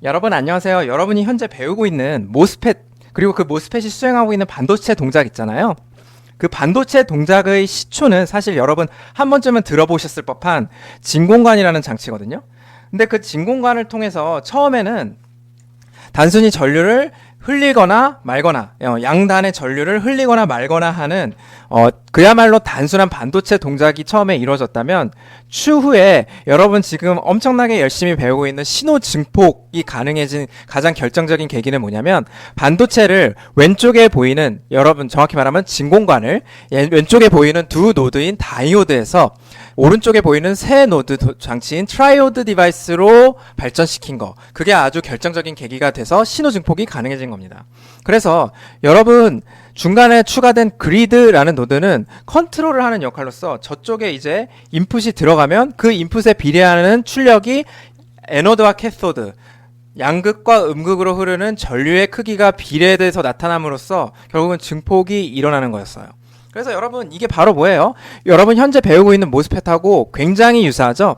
여러분 안녕하세요. 여러분이 현재 배우고 있는 모스펫 그리고 그 모스펫이 수행하고 있는 반도체 동작 있잖아요. 그 반도체 동작의 시초는 사실 여러분 한 번쯤은 들어보셨을 법한 진공관이라는 장치거든요. 근데 그 진공관을 통해서 처음에는 단순히 전류를 흘리거나 말거나 양단의 전류를 흘리거나 말거나 하는 그야말로 단순한 반도체 동작이 처음에 이루어졌다면 추후에 여러분 지금 엄청나게 열심히 배우고 있는 신호 증폭이 가능해진 가장 결정적인 계기는 뭐냐면 반도체를 왼쪽에 보이는 여러분 정확히 말하면 진공관을 왼쪽에 보이는 두 노드인 다이오드에서 오른쪽에 보이는 새 노드 장치인 트라이오드 디바이스로 발전시킨 거. 그게 아주 결정적인 계기가 돼서 신호 증폭이 가능해진 겁니다. 그래서 여러분 중간에 추가된 그리드라는 노드는 컨트롤을 하는 역할로서 저쪽에 이제 인풋이 들어가면 그 인풋에 비례하는 출력이 에노드와 캐소드 양극과 음극으로 흐르는 전류의 크기가 비례돼서 나타남으로써 결국은 증폭이 일어나는 거였어요. 그래서 여러분 이게 바로 뭐예요? 여러분 현재 배우고 있는 모스펫하고 굉장히 유사하죠?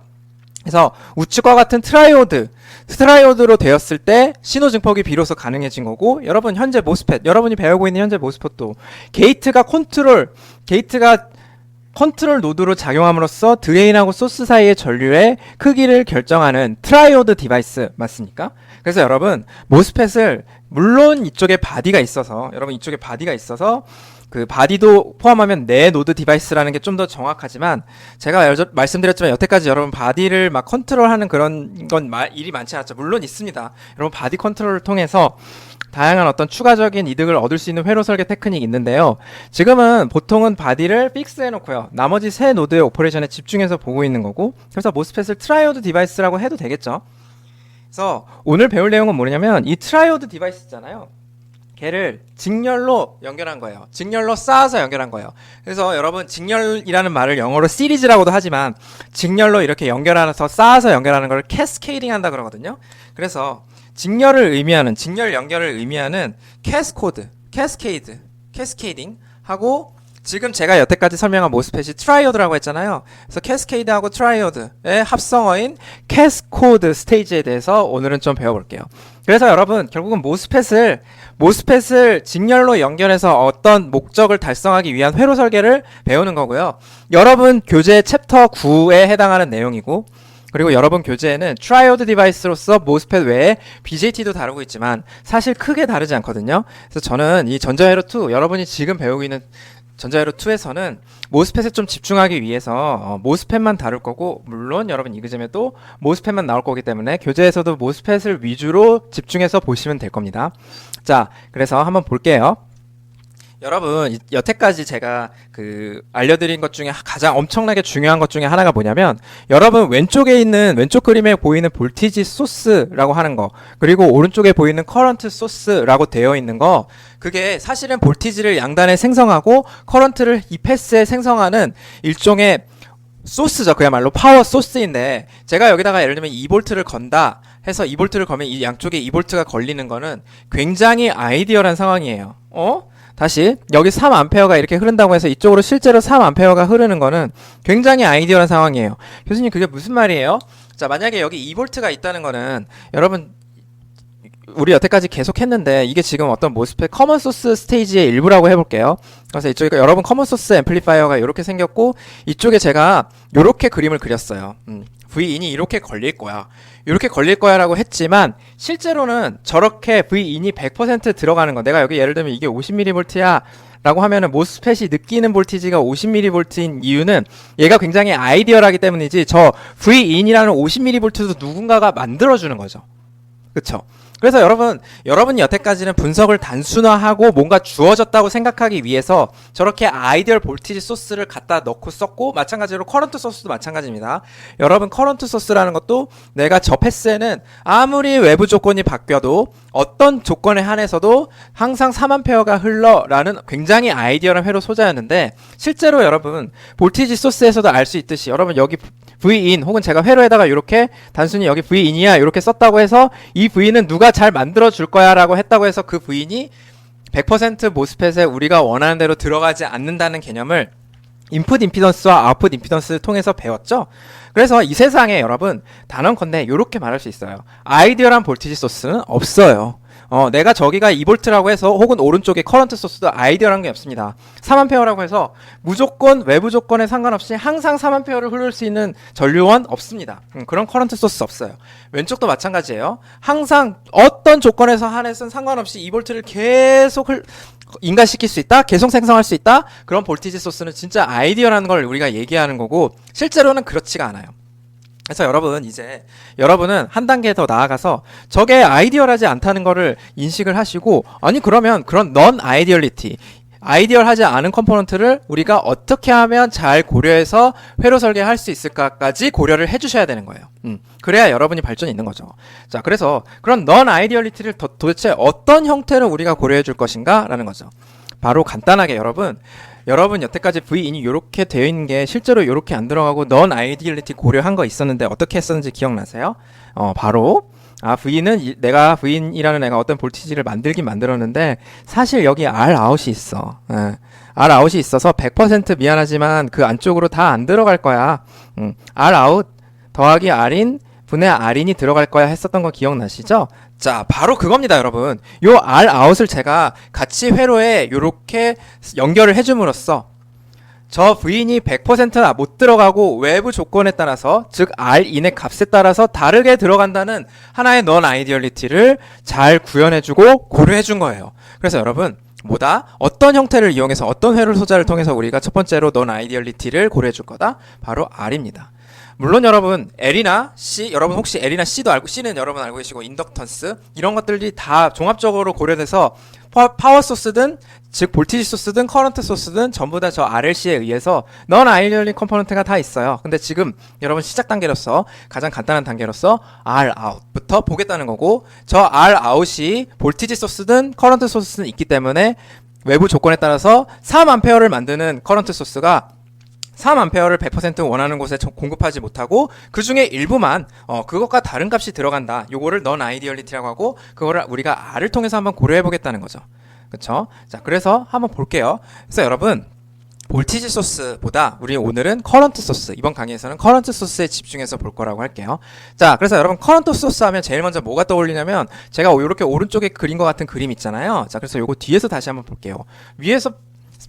그래서 우측과 같은 트라이오드로 되었을 때 신호 증폭이 비로소 가능해진 거고 여러분 현재 모스펫, 여러분이 배우고 있는 현재 모스펫도 게이트가 컨트롤 노드로 작용함으로써 드레인하고 소스 사이의 전류의 크기를 결정하는 트라이오드 디바이스 맞습니까? 그래서 여러분 모스펫을 물론 이쪽에 바디가 있어서 그 바디도 포함하면 네 노드 디바이스라는 게 좀 더 정확하지만 제가 말씀드렸지만 여태까지 여러분 바디를 막 컨트롤하는 그런 건 일이 많지 않았죠. 물론 있습니다. 여러분 바디 컨트롤을 통해서 다양한 어떤 추가적인 이득을 얻을 수 있는 회로 설계 테크닉이 있는데요. 지금은 보통은 바디를 픽스해 놓고요. 나머지 세 노드의 오퍼레이션에 집중해서 보고 있는 거고 그래서 모스펫을 트라이오드 디바이스라고 해도 되겠죠. 그래서 오늘 배울 내용은 뭐냐면 이 트라이오드 디바이스 있잖아요. 걔를 직렬로 연결한 거예요. 직렬로 쌓아서 연결한 거예요. 그래서 여러분 직렬이라는 말을 영어로 시리즈라고도 하지만 직렬로 이렇게 연결해서 쌓아서 연결하는 걸 캐스케이딩 한다 그러거든요. 그래서 직렬 연결을 의미하는 캐스케이딩 하고 지금 제가 여태까지 설명한 모스펫이 트라이오드라고 했잖아요. 그래서 캐스케이드하고 트라이오드의 합성어인 캐스코드 스테이지에 대해서 오늘은 좀 배워볼게요. 그래서 여러분 결국은 모스펫을 직렬로 연결해서 어떤 목적을 달성하기 위한 회로 설계를 배우는 거고요. 여러분 교재 챕터 9에 해당하는 내용이고 그리고 여러분 교재에는 트라이오드 디바이스로서 모스펫 외에 BJT도 다루고 있지만 사실 크게 다르지 않거든요. 그래서 저는 이 전자회로2 여러분이 지금 배우고 있는 전자회로2에서는 모스펫에 좀 집중하기 위해서 모스펫만 다룰 거고 물론 여러분 이그잼에도 모스펫만 나올 거기 때문에 교재에서도 모스펫을 위주로 집중해서 보시면 될 겁니다. 자, 그래서 한번 볼게요. 여러분 여태까지 제가 알려드린 것 중에 가장 엄청나게 중요한 것 중에 하나가 뭐냐면 여러분 왼쪽 그림에 보이는 볼티지 소스라고 하는 거 그리고 오른쪽에 보이는 커런트 소스라고 되어 있는 거 그게 사실은 볼티지를 양단에 생성하고 커런트를 이 패스에 생성하는 일종의 소스죠. 그야말로 파워 소스인데 제가 여기다가 예를 들면 2볼트를 건다 해서 2볼트를 걸면 이 양쪽에 2볼트가 걸리는 거는 굉장히 아이디얼한 상황이에요. 다시 여기 3A가 이렇게 흐른다고 해서 이쪽으로 실제로 3A가 흐르는 거는 굉장히 아이디얼한 상황이에요. 교수님 그게 무슨 말이에요? 자, 만약에 여기 2V가 있다는 거는 여러분 우리 여태까지 계속 했는데 이게 지금 어떤 모스펫 커먼 소스 스테이지의 일부라고 해볼게요. 그래서 이쪽에 여러분 커먼 소스 앰플리파이어가 이렇게 생겼고 이쪽에 제가 이렇게 그림을 그렸어요. V인이 이렇게 걸릴 거야. 이렇게 걸릴 거야 라고 했지만 실제로는 저렇게 V인이 100% 들어가는 거 내가 여기 예를 들면 이게 50mV야 라고 하면은 모스펫이 느끼는 볼티지가 50mV인 이유는 얘가 굉장히 아이디얼하기 때문이지 저 V인이라는 50mV도 누군가가 만들어주는 거죠. 그쵸? 그래서 여러분이 여태까지는 분석을 단순화하고 뭔가 주어졌다고 생각하기 위해서 저렇게 아이디얼 볼티지 소스를 갖다 넣고 썼고 마찬가지로 커런트 소스도 마찬가지입니다. 여러분 커런트 소스라는 것도 내가 저 패스에는 아무리 외부 조건이 바뀌어도 어떤 조건에 한해서도 항상 3A가 흘러라는 굉장히 아이디얼한 회로 소자였는데 실제로 여러분 볼티지 소스에서도 알 수 있듯이 여러분 여기 V인 혹은 제가 회로에다가 이렇게 단순히 여기 V인이야 이렇게 썼다고 해서 이 V는 누가 잘 만들어 줄 거야 라고 했다고 해서 그 V인이 100% 모스펫에 우리가 원하는 대로 들어가지 않는다는 개념을 인풋 임피던스와 아웃풋 임피던스를 통해서 배웠죠. 그래서 이 세상에 여러분 단언컨대 이렇게 말할 수 있어요. 아이디어란 볼티지 소스는 없어요. 내가 저기가 2V라고 해서 혹은 오른쪽에 커런트 소스도 아이디어란 게 없습니다. 3A라고 해서 무조건 외부 조건에 상관없이 항상 3A를 흐를 수 있는 전류원 없습니다. 그런 커런트 소스 없어요. 왼쪽도 마찬가지예요. 항상 어떤 조건에서 한해서는 상관없이 2V를 계속 인가시킬 수 있다? 계속 생성할 수 있다? 그런 볼티지 소스는 진짜 아이디어라는 걸 우리가 얘기하는 거고 실제로는 그렇지가 않아요. 그래서 여러분 이제 여러분은 한 단계 더 나아가서 저게 아이디어하지 않다는 거를 인식을 하시고 아니 그러면 그런 넌 아이디얼리티 아이디얼하지 않은 컴포넌트를 우리가 어떻게 하면 잘 고려해서 회로 설계할 수 있을까까지 고려를 해주셔야 되는 거예요. 그래야 여러분이 발전이 있는 거죠. 자, 그래서 그런 넌 아이디얼리티를 도대체 어떤 형태로 우리가 고려해 줄 것인가 라는 거죠. 바로 간단하게 여러분 여태까지 V인이 이렇게 되어 있는 게 실제로 이렇게 안 들어가고 넌 아이디얼리티 고려한 거 있었는데 어떻게 했었는지 기억나세요? 바로 V는 내가 V인이라는 애가 어떤 볼티지를 만들긴 만들었는데 사실 여기 Rout이 있어. Rout이 있어서 100% 미안하지만 그 안쪽으로 다 안 들어갈 거야. Rout 더하기 Rin 분의 Rin이 들어갈 거야 했었던 거 기억나시죠? 자, 바로 그겁니다, 여러분. 요 Rout을 제가 같이 회로에 요렇게 연결을 해줌으로써 저 V인이 100% 못 들어가고 외부 조건에 따라서 즉 Rin의 값에 따라서 다르게 들어간다는 하나의 넌 아이디얼리티를 잘 구현해주고 고려해준 거예요. 그래서 여러분 어떤 형태를 이용해서 어떤 회로 소자를 통해서 우리가 첫 번째로 넌 아이디얼리티를 고려해줄 거다? 바로 R입니다. 물론 여러분 L이나 C 여러분 혹시 L이나 C도 알고 C는 여러분 알고 계시고 인덕턴스 이런 것들이 다 종합적으로 고려돼서 파워 소스든 즉 볼티지 소스든 커런트 소스든 전부 다 저 RLC에 의해서 넌 아이디얼리 컴포넌트가 다 있어요. 근데 지금 여러분 시작 단계로서 가장 간단한 단계로서 Rout부터 보겠다는 거고 저 Rout이 볼티지 소스든 커런트 소스든 있기 때문에 외부 조건에 따라서 3A를 만드는 커런트 소스가 3A를 100% 원하는 곳에 공급하지 못하고 그 중에 일부만 그것과 다른 값이 들어간다. 요거를 넌 아이디얼리티라고 하고 그거를 우리가 R을 통해서 한번 고려해 보겠다는 거죠. 그쵸? 자, 그래서 한번 볼게요. 그래서 여러분 볼티지 소스보다 우리 오늘은 커런트 소스 이번 강의에서는 커런트 소스에 집중해서 볼 거라고 할게요. 자, 그래서 여러분 커런트 소스 하면 제일 먼저 뭐가 떠올리냐면 제가 이렇게 오른쪽에 그린 것 같은 그림 있잖아요. 자, 그래서 요거 뒤에서 다시 한번 볼게요. 위에서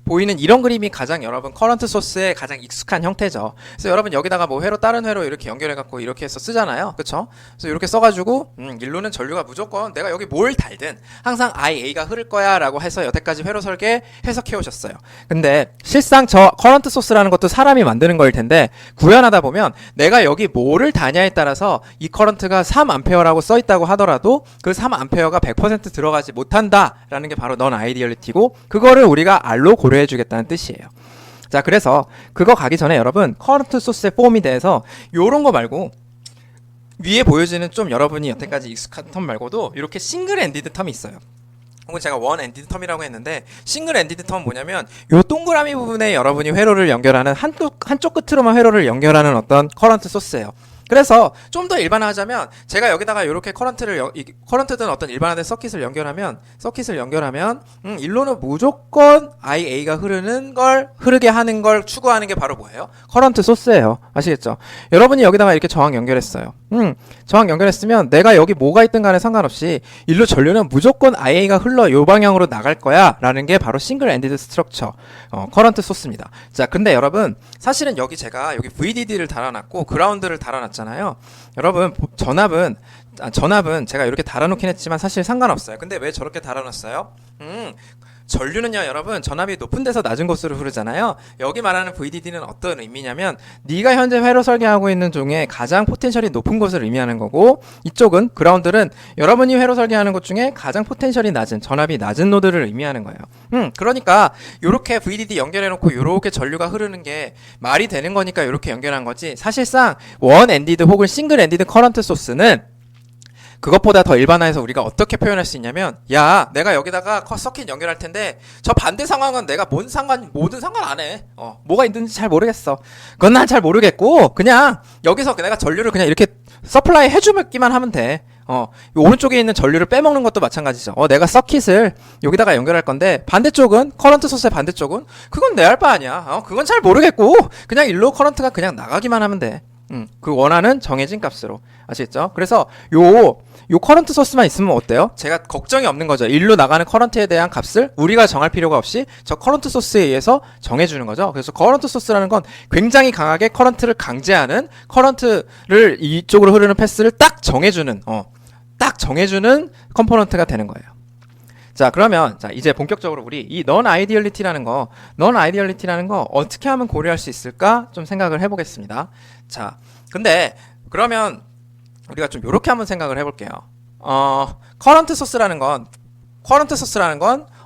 보이는 이런 그림이 가장 여러분 커런트 소스의 가장 익숙한 형태죠. 그래서 여러분 여기다가 뭐 회로 다른 회로 이렇게 연결해갖고 이렇게 해서 쓰잖아요. 그쵸? 그래서 이렇게 써가지고 일로는 전류가 무조건 내가 여기 뭘 달든 항상 IA가 흐를 거야 라고 해서 여태까지 회로 설계 해석해 오셨어요. 근데 실상 저 커런트 소스라는 것도 사람이 만드는 거일 텐데 구현하다 보면 내가 여기 뭐를 다냐에 따라서 이 커런트가 3A라고 써있다고 하더라도 그 3A가 100% 들어가지 못한다 라는 게 바로 넌 아이디얼리티고 그거를 우리가 R로 고려해주겠다는 뜻이에요. 자, 그래서 그거 가기 전에 여러분 커런트 소스의 폼에 대해서 요런 거 말고 위에 보여지는 좀 여러분이 여태까지 익숙한 텀 말고도 이렇게 싱글 엔디드 텀이 있어요. 혹은 제가 원 엔디드 텀이라고 했는데 싱글 엔디드 텀은 뭐냐면 요 동그라미 부분에 여러분이 회로를 연결하는 한쪽 끝으로만 회로를 연결하는 어떤 커런트 소스예요. 그래서 좀 더 일반화하자면 제가 여기다가 이렇게 커런트든 어떤 일반화된 서킷을 연결하면 일로는 무조건 IA가 흐르게 하는 걸 추구하는 게 바로 뭐예요? 커런트 소스예요. 아시겠죠? 여러분이 여기다가 이렇게 저항 연결했어요. 저항 연결했으면 내가 여기 뭐가 있든 간에 상관없이 일로 전류는 무조건 IA가 흘러 요 방향으로 나갈 거야 라는 게 바로 싱글 엔디드 스트럭처 커런트 소스입니다. 자, 근데 여러분 사실은 제가 여기 VDD를 달아놨고 그라운드를 달아놨잖아요. 여러분 전압은 제가 이렇게 달아놓긴 했지만 사실 상관없어요. 근데 왜 저렇게 달아놨어요? 전류는요 여러분 전압이 높은 데서 낮은 곳으로 흐르잖아요. 여기 말하는 VDD는 어떤 의미냐면 네가 현재 회로 설계하고 있는 중에 가장 포텐셜이 높은 곳을 의미하는 거고 이쪽은 그라운드는 여러분이 회로 설계하는 곳 중에 가장 포텐셜이 낮은 전압이 낮은 노드를 의미하는 거예요. 그러니까 요렇게 VDD 연결해놓고 요렇게 전류가 흐르는 게 말이 되는 거니까 요렇게 연결한 거지 사실상 원 엔디드 혹은 싱글 엔디드 커런트 소스는 그것보다 더 일반화해서 우리가 어떻게 표현할 수 있냐면 야 내가 여기다가 서킷 연결할 텐데 저 반대 상황은 내가 뭐든 상관 안 해. 뭐가 있는지 잘 모르겠어. 그건 난 잘 모르겠고 그냥 여기서 내가 전류를 그냥 이렇게 서플라이 해주기만 하면 돼. 오른쪽에 있는 전류를 빼먹는 것도 마찬가지죠. 내가 서킷을 여기다가 연결할 건데 반대쪽은 커런트 소스의 반대쪽은 그건 내 알 바 아니야. 그건 잘 모르겠고 그냥 일로 커런트가 그냥 나가기만 하면 돼. 그 원하는 정해진 값으로. 아시겠죠? 그래서 요 커런트 소스만 있으면 어때요? 제가 걱정이 없는 거죠. 일로 나가는 커런트에 대한 값을 우리가 정할 필요가 없이 저 커런트 소스에 의해서 정해주는 거죠. 그래서 커런트 소스라는 건 굉장히 강하게 커런트를 강제하는, 커런트를 이쪽으로 흐르는 패스를 딱 정해주는 컴포넌트가 되는 거예요. 자, 그러면 이제 본격적으로 우리 이 non ideality라는 거 어떻게 하면 고려할 수 있을까 좀 생각을 해보겠습니다. 자, 근데 그러면 우리가 좀 이렇게 한번 생각을 해볼게요. 커런트 소스라는 건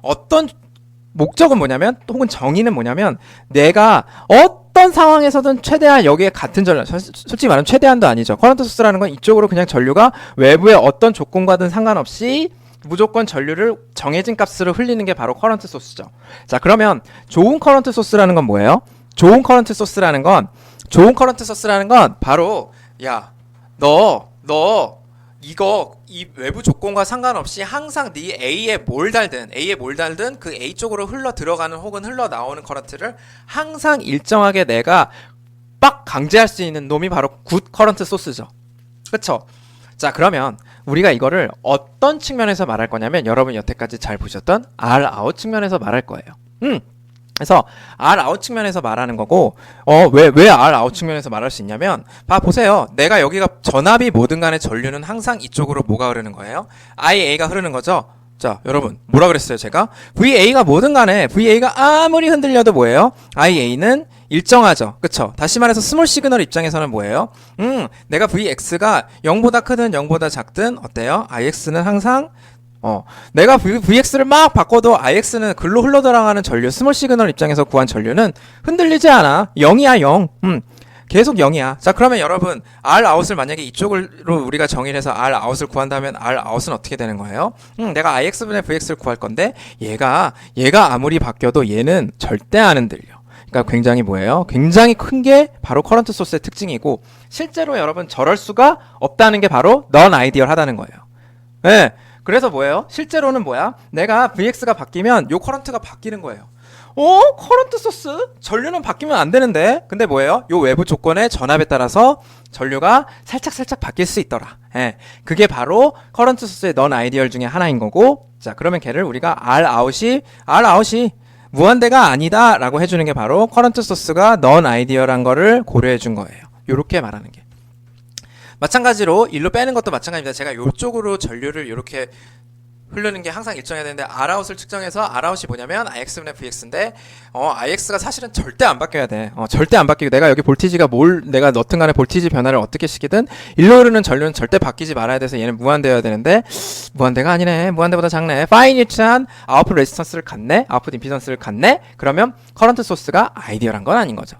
어떤 목적은 뭐냐면, 혹은 정의는 뭐냐면, 내가 어떤 상황에서든 최대한 여기에 같은 전류, 솔직히 말하면 최대한도 아니죠. 커런트 소스라는 건 이쪽으로 그냥 전류가 외부의 어떤 조건과든 상관없이 무조건 전류를 정해진 값으로 흘리는 게 바로 커런트 소스죠. 자, 그러면 좋은 커런트 소스라는 건 뭐예요? 좋은 커런트 소스라는 건 바로, 야, 너 이거 이 외부 조건과 상관없이 항상 네 A에 뭘 달든 그 A 쪽으로 흘러 들어가는 혹은 흘러 나오는 커런트를 항상 일정하게 내가 빡 강제할 수 있는 놈이 바로 굿 커런트 소스죠. 그쵸? 자, 그러면 우리가 이거를 어떤 측면에서 말할 거냐면, 여러분 여태까지 잘 보셨던 Rout 측면에서 말할 거예요. 그래서 Rout 측면에서 말하는 거고, 왜 Rout 측면에서 말할 수 있냐면, 보세요. 내가 여기가 전압이 뭐든 간에 전류는 항상 이쪽으로 뭐가 흐르는 거예요? IA가 흐르는 거죠? 자, 여러분, 뭐라 그랬어요, 제가? VA가 뭐든 간에, VA가 아무리 흔들려도 뭐예요? IA는 일정하죠. 그쵸? 다시 말해서 스몰 시그널 입장에서는 뭐예요? 내가 VX가 0보다 크든 0보다 작든, 어때요? IX는 항상 내가 VX를 막 바꿔도 IX는 글로 흘러들어가는 전류, 스몰 시그널 입장에서 구한 전류는 흔들리지 않아. 0이야, 0. 계속 0이야. 자, 그러면 여러분, Rout을 만약에 이쪽으로 우리가 정의를 해서 Rout을 구한다면 Rout은 어떻게 되는 거예요? 내가 IX분의 VX를 구할 건데, 얘가 아무리 바뀌어도 얘는 절대 안 흔들려. 그러니까 굉장히 뭐예요? 굉장히 큰 게 바로 커런트 소스의 특징이고, 실제로 여러분 저럴 수가 없다는 게 바로 non ideal 하다는 거예요. 네. 그래서 뭐예요? 실제로는 뭐야? 내가 VX가 바뀌면 요 커런트가 바뀌는 거예요. 커런트 소스? 전류는 바뀌면 안 되는데? 근데 뭐예요? 요 외부 조건의 전압에 따라서 전류가 살짝 바뀔 수 있더라. 예. 그게 바로 커런트 소스의 non ideal 중에 하나인 거고, 자, 그러면 걔를 우리가 Rout이 무한대가 아니다 라고 해주는 게 바로 커런트 소스가 non ideal한 거를 고려해 준 거예요. 요렇게 말하는 게. 마찬가지로 일로 빼는 것도 마찬가지입니다. 제가 요쪽으로 전류를 이렇게 흐르는 게 항상 일정해야 되는데, Rout을 측정해서 Rout이 뭐냐면 IX분의 VX인데, IX가 사실은 절대 안 바뀌어야 돼. 절대 안 바뀌고, 내가 여기 볼티지가 내가 넣든 간에 볼티지 변화를 어떻게 시키든 일로 흐르는 전류는 절대 바뀌지 말아야 돼서 얘는 무한대여야 되는데, 무한대가 아니네. 무한대보다 작네. 파이니트한 아웃풋 레지스턴스를 갖네. 아웃풋 임피던스를 갖네. 그러면 커런트 소스가 아이디어란 건 아닌 거죠.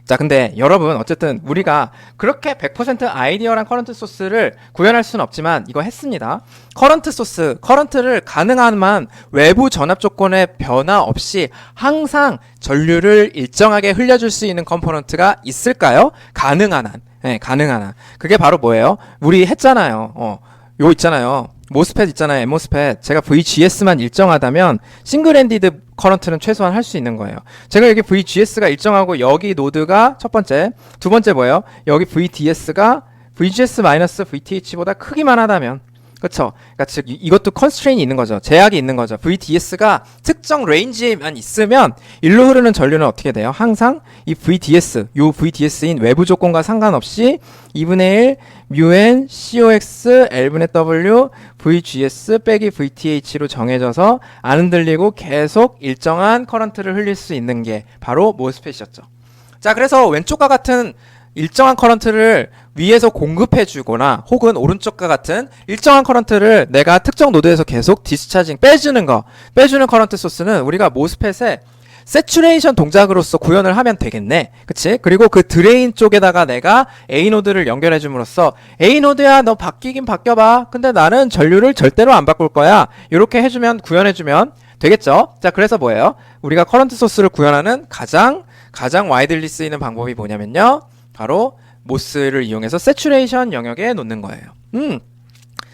자, 근데 여러분 어쨌든 우리가 그렇게 100% 아이디어란 커런트 소스를 구현할 수는 없지만 이거 했습니다. 커런트를 가능한 한 외부 전압 조건의 변화 없이 항상 전류를 일정하게 흘려줄 수 있는 컴포넌트가 있을까요? 가능한 한. 네, 가능한 한. 그게 바로 뭐예요? 우리 했잖아요. 요 있잖아요. 모스펫 있잖아요. MOSFET. 제가 VGS만 일정하다면 싱글 핸디드 커런트는 최소한 할 수 있는 거예요. 제가 여기 VGS가 일정하고 여기 노드가 첫 번째, 두 번째 뭐예요? 여기 VDS가 VGS-VTH보다 크기만 하다면, 그쵸? 그러니까 즉 이것도 컨스트레인이 있는 거죠. 제약이 있는 거죠. VDS가 특정 레인지에만 있으면 일로 흐르는 전류는 어떻게 돼요? 항상 이 요 VDS인 외부 조건과 상관없이 2분의 1 μN COX L분의 W VGS 빼기 VTH로 정해져서 안 흔들리고 계속 일정한 커런트를 흘릴 수 있는 게 바로 모스펫이었죠. 자, 그래서 왼쪽과 같은 일정한 커런트를 위에서 공급해 주거나 혹은 오른쪽과 같은 일정한 커런트를 내가 특정 노드에서 계속 디스차징 빼주는 커런트 소스는 우리가 모스펫의 세츄레이션 동작으로서 구현을 하면 되겠네. 그치? 그리고 그 드레인 쪽에다가 내가 A노드를 연결해 줌으로써 A노드야 너 바뀌긴 바뀌어봐. 근데 나는 전류를 절대로 안 바꿀 거야. 이렇게 해주면 구현해주면 되겠죠? 자, 그래서 뭐예요? 우리가 커런트 소스를 구현하는 가장 와이들리 쓰이는 방법이 뭐냐면요, 바로 모스를 이용해서 세츄레이션 영역에 놓는 거예요.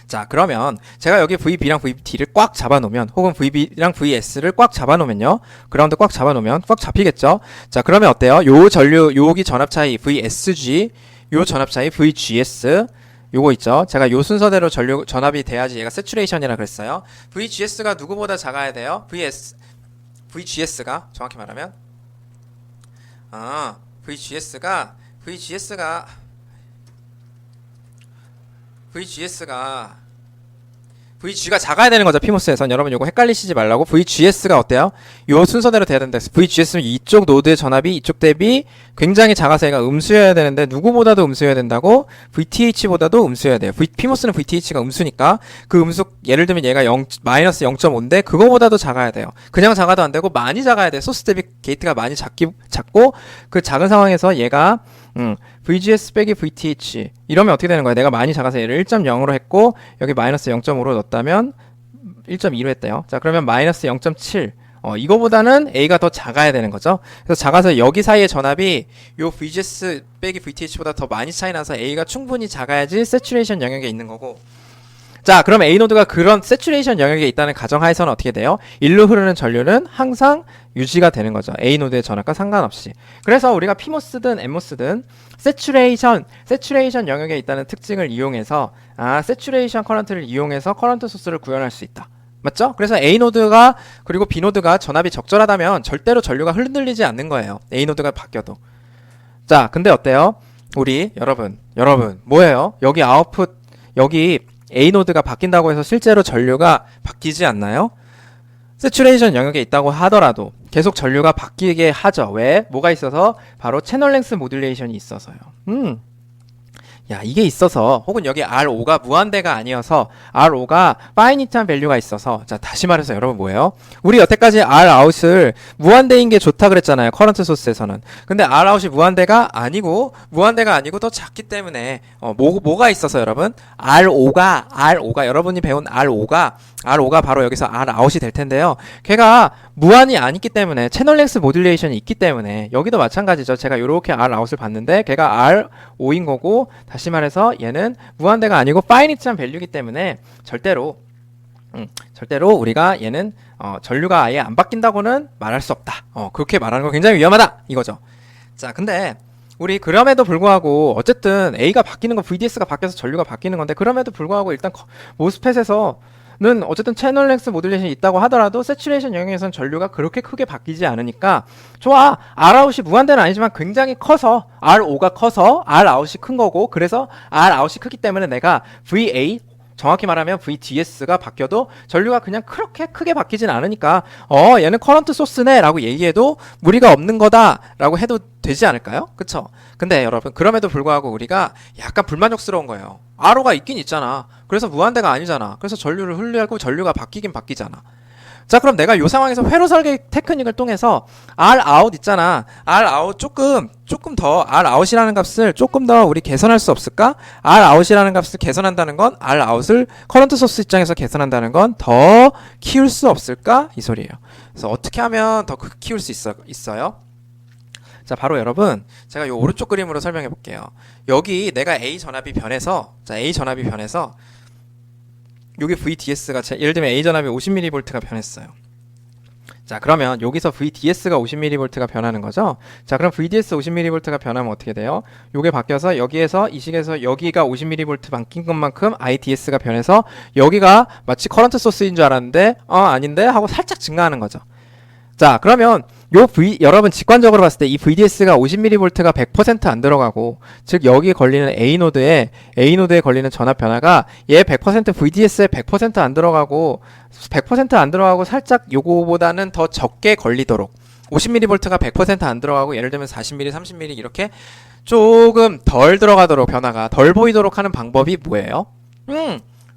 자, 그러면 제가 여기 VB랑 VT를 꽉 잡아놓으면, 혹은 VB랑 VS를 꽉 잡아놓으면요, 그라운드 꽉 잡아놓으면 꽉 잡히겠죠? 자, 그러면 어때요? 요 전류, 여기 전압 차이 VSG, 요 전압 차이 VGS 요거 있죠. 제가 요 순서대로 전압이 돼야지 얘가 세츄레이션이라 그랬어요. VGS가 누구보다 작아야 돼요? VGS가 정확히 말하면 VGS가 VG가 작아야 되는 거죠. 피모스에선. 여러분 요거 헷갈리시지 말라고. VGS가 어때요? 요 순서대로 돼야 된다. VGS는 이쪽 노드의 전압이 이쪽 대비 굉장히 작아서 얘가 음수여야 되는데 누구보다도 음수여야 된다고? VTH보다도 음수여야 돼요. 피모스는 VTH가 음수니까 그 음수 예를 들면 얘가 마이너스 0.5인데 그거보다도 작아야 돼요. 그냥 작아도 안 되고 많이 작아야 돼. 소스 대비 게이트가 많이 작고 그 작은 상황에서 얘가 VGS 빼기 VTH 이러면 어떻게 되는 거야? 내가 많이 작아서 얘를 1.0으로 했고 여기 마이너스 0.5로 넣었다면 1.2로 했대요. 자 그러면 마이너스 0.7 이거보다는 A가 더 작아야 되는 거죠. 그래서 작아서 여기 사이의 전압이 요 VGS 빼기 VTH보다 더 많이 차이 나서 A가 충분히 작아야지 세츄레이션 영역에 있는 거고. 자 그럼 A노드가 그런 세츄레이션 영역에 있다는 가정하에서는 어떻게 돼요? 일로 흐르는 전류는 항상 유지가 되는 거죠. A노드의 전압과 상관없이. 그래서 우리가 P모스든 N모스든 세츄레이션 영역에 있다는 특징을 이용해서 세츄레이션 커런트를 이용해서 커런트 소스를 구현할 수 있다. 맞죠? 그래서 A노드가 그리고 B노드가 전압이 적절하다면 절대로 전류가 흔들리지 않는 거예요. A노드가 바뀌어도. 자 근데 어때요? 우리 여러분 뭐예요? 여기 아웃풋 여기 A노드가 바뀐다고 해서 실제로 전류가 바뀌지 않나요? 세츄레이션 영역에 있다고 하더라도 계속 전류가 바뀌게 하죠. 왜? 뭐가 있어서? 바로 채널 랭스 모듈레이션이 있어서요. 야 이게 있어서 혹은 여기 R5가 무한대가 아니어서 R5가 파이니트한 밸류가 있어서 자 다시 말해서 여러분 뭐예요? 우리 여태까지 Rout을 무한대인 게 좋다 그랬잖아요. 커런트 소스에서는. 근데 Rout이 무한대가 아니고 더 작기 때문에 뭐가 있어서 여러분? R5가 여러분이 배운 R5가 바로 여기서 Rout이 될 텐데요. 걔가 무한이 아니기 때문에 채널 랭스 모듈레이션이 있기 때문에 여기도 마찬가지죠. 제가 이렇게 Rout을 봤는데 걔가 R5인 거고 다시 말해서 얘는 무한대가 아니고 파이니트한 밸류이기 때문에 절대로 우리가 얘는 전류가 아예 안 바뀐다고는 말할 수 없다. 그렇게 말하는 거 굉장히 위험하다 이거죠. 자 근데 우리 그럼에도 불구하고 어쨌든 A가 바뀌는 거 VDS가 바뀌어서 전류가 바뀌는 건데 그럼에도 불구하고 일단 모스펫에서는 어쨌든 채널 랭스 모듈레이션이 있다고 하더라도 세츄레이션 영역에서는 전류가 그렇게 크게 바뀌지 않으니까 좋아. Rout이 무한대는 아니지만 굉장히 커서 R5가 커서 Rout이 큰 거고 그래서 Rout이 크기 때문에 내가 VA 정확히 말하면 VDS가 바뀌어도 전류가 그냥 그렇게 크게 바뀌진 않으니까 얘는 커런트 소스네 라고 얘기해도 무리가 없는 거다 라고 해도 되지 않을까요? 그쵸? 근데 여러분 그럼에도 불구하고 우리가 약간 불만족스러운 거예요. R가 있긴 있잖아. 그래서 무한대가 아니잖아. 그래서 전류를 흘리고 전류가 바뀌긴 바뀌잖아. 자 그럼 내가 요 상황에서 회로 설계 테크닉을 통해서 Rout 있잖아. Rout 조금 더 Rout이라는 값을 조금 더 우리 개선할 수 없을까? Rout이라는 값을 개선한다는 건 Rout을 커런트 소스 입장에서 개선한다는 건 더 키울 수 없을까? 이 소리예요. 그래서 어떻게 하면 더 키울 수 있어요? 자 바로 여러분 제가 요 오른쪽 그림으로 설명해 볼게요. 여기 내가 A 전압이 변해서 여기 VDS가 예를 들면 A 전압이 50mV가 변했어요. 자 그러면 여기서 VDS가 50mV가 변하는 거죠. 자 그럼 VDS 50mV가 변하면 어떻게 돼요? 요게 바뀌어서 여기에서 이 식에서 여기가 50mV 바뀐 것만큼 IDS가 변해서 여기가 마치 커런트 소스인 줄 알았는데 아닌데 하고 살짝 증가하는 거죠. 자 그러면 여러분 직관적으로 봤을 때 이 VDS가 50mV가 100% 안 들어가고 즉 여기에 걸리는 A노드에 걸리는 전압 변화가 얘 100% VDS에 100% 안 들어가고 100% 안 들어가고 살짝 요거보다는 더 적게 걸리도록 50mV가 100% 안 들어가고 예를 들면 40mm, 30mm 이렇게 조금 덜 들어가도록 변화가 덜 보이도록 하는 방법이 뭐예요?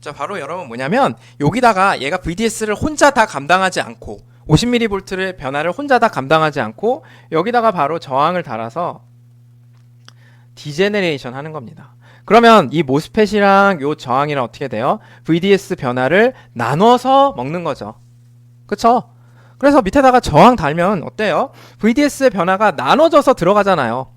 자 바로 여러분 뭐냐면 여기다가 얘가 VDS를 혼자 다 감당하지 않고 50mV의 변화를 혼자 다 감당하지 않고 여기다가 바로 저항을 달아서 디제네레이션 하는 겁니다. 그러면 이 모스펫이랑 요 저항이랑 어떻게 돼요? VDS 변화를 나눠서 먹는 거죠. 그쵸? 그래서 밑에다가 저항 달면 어때요? VDS의 변화가 나눠져서 들어가잖아요.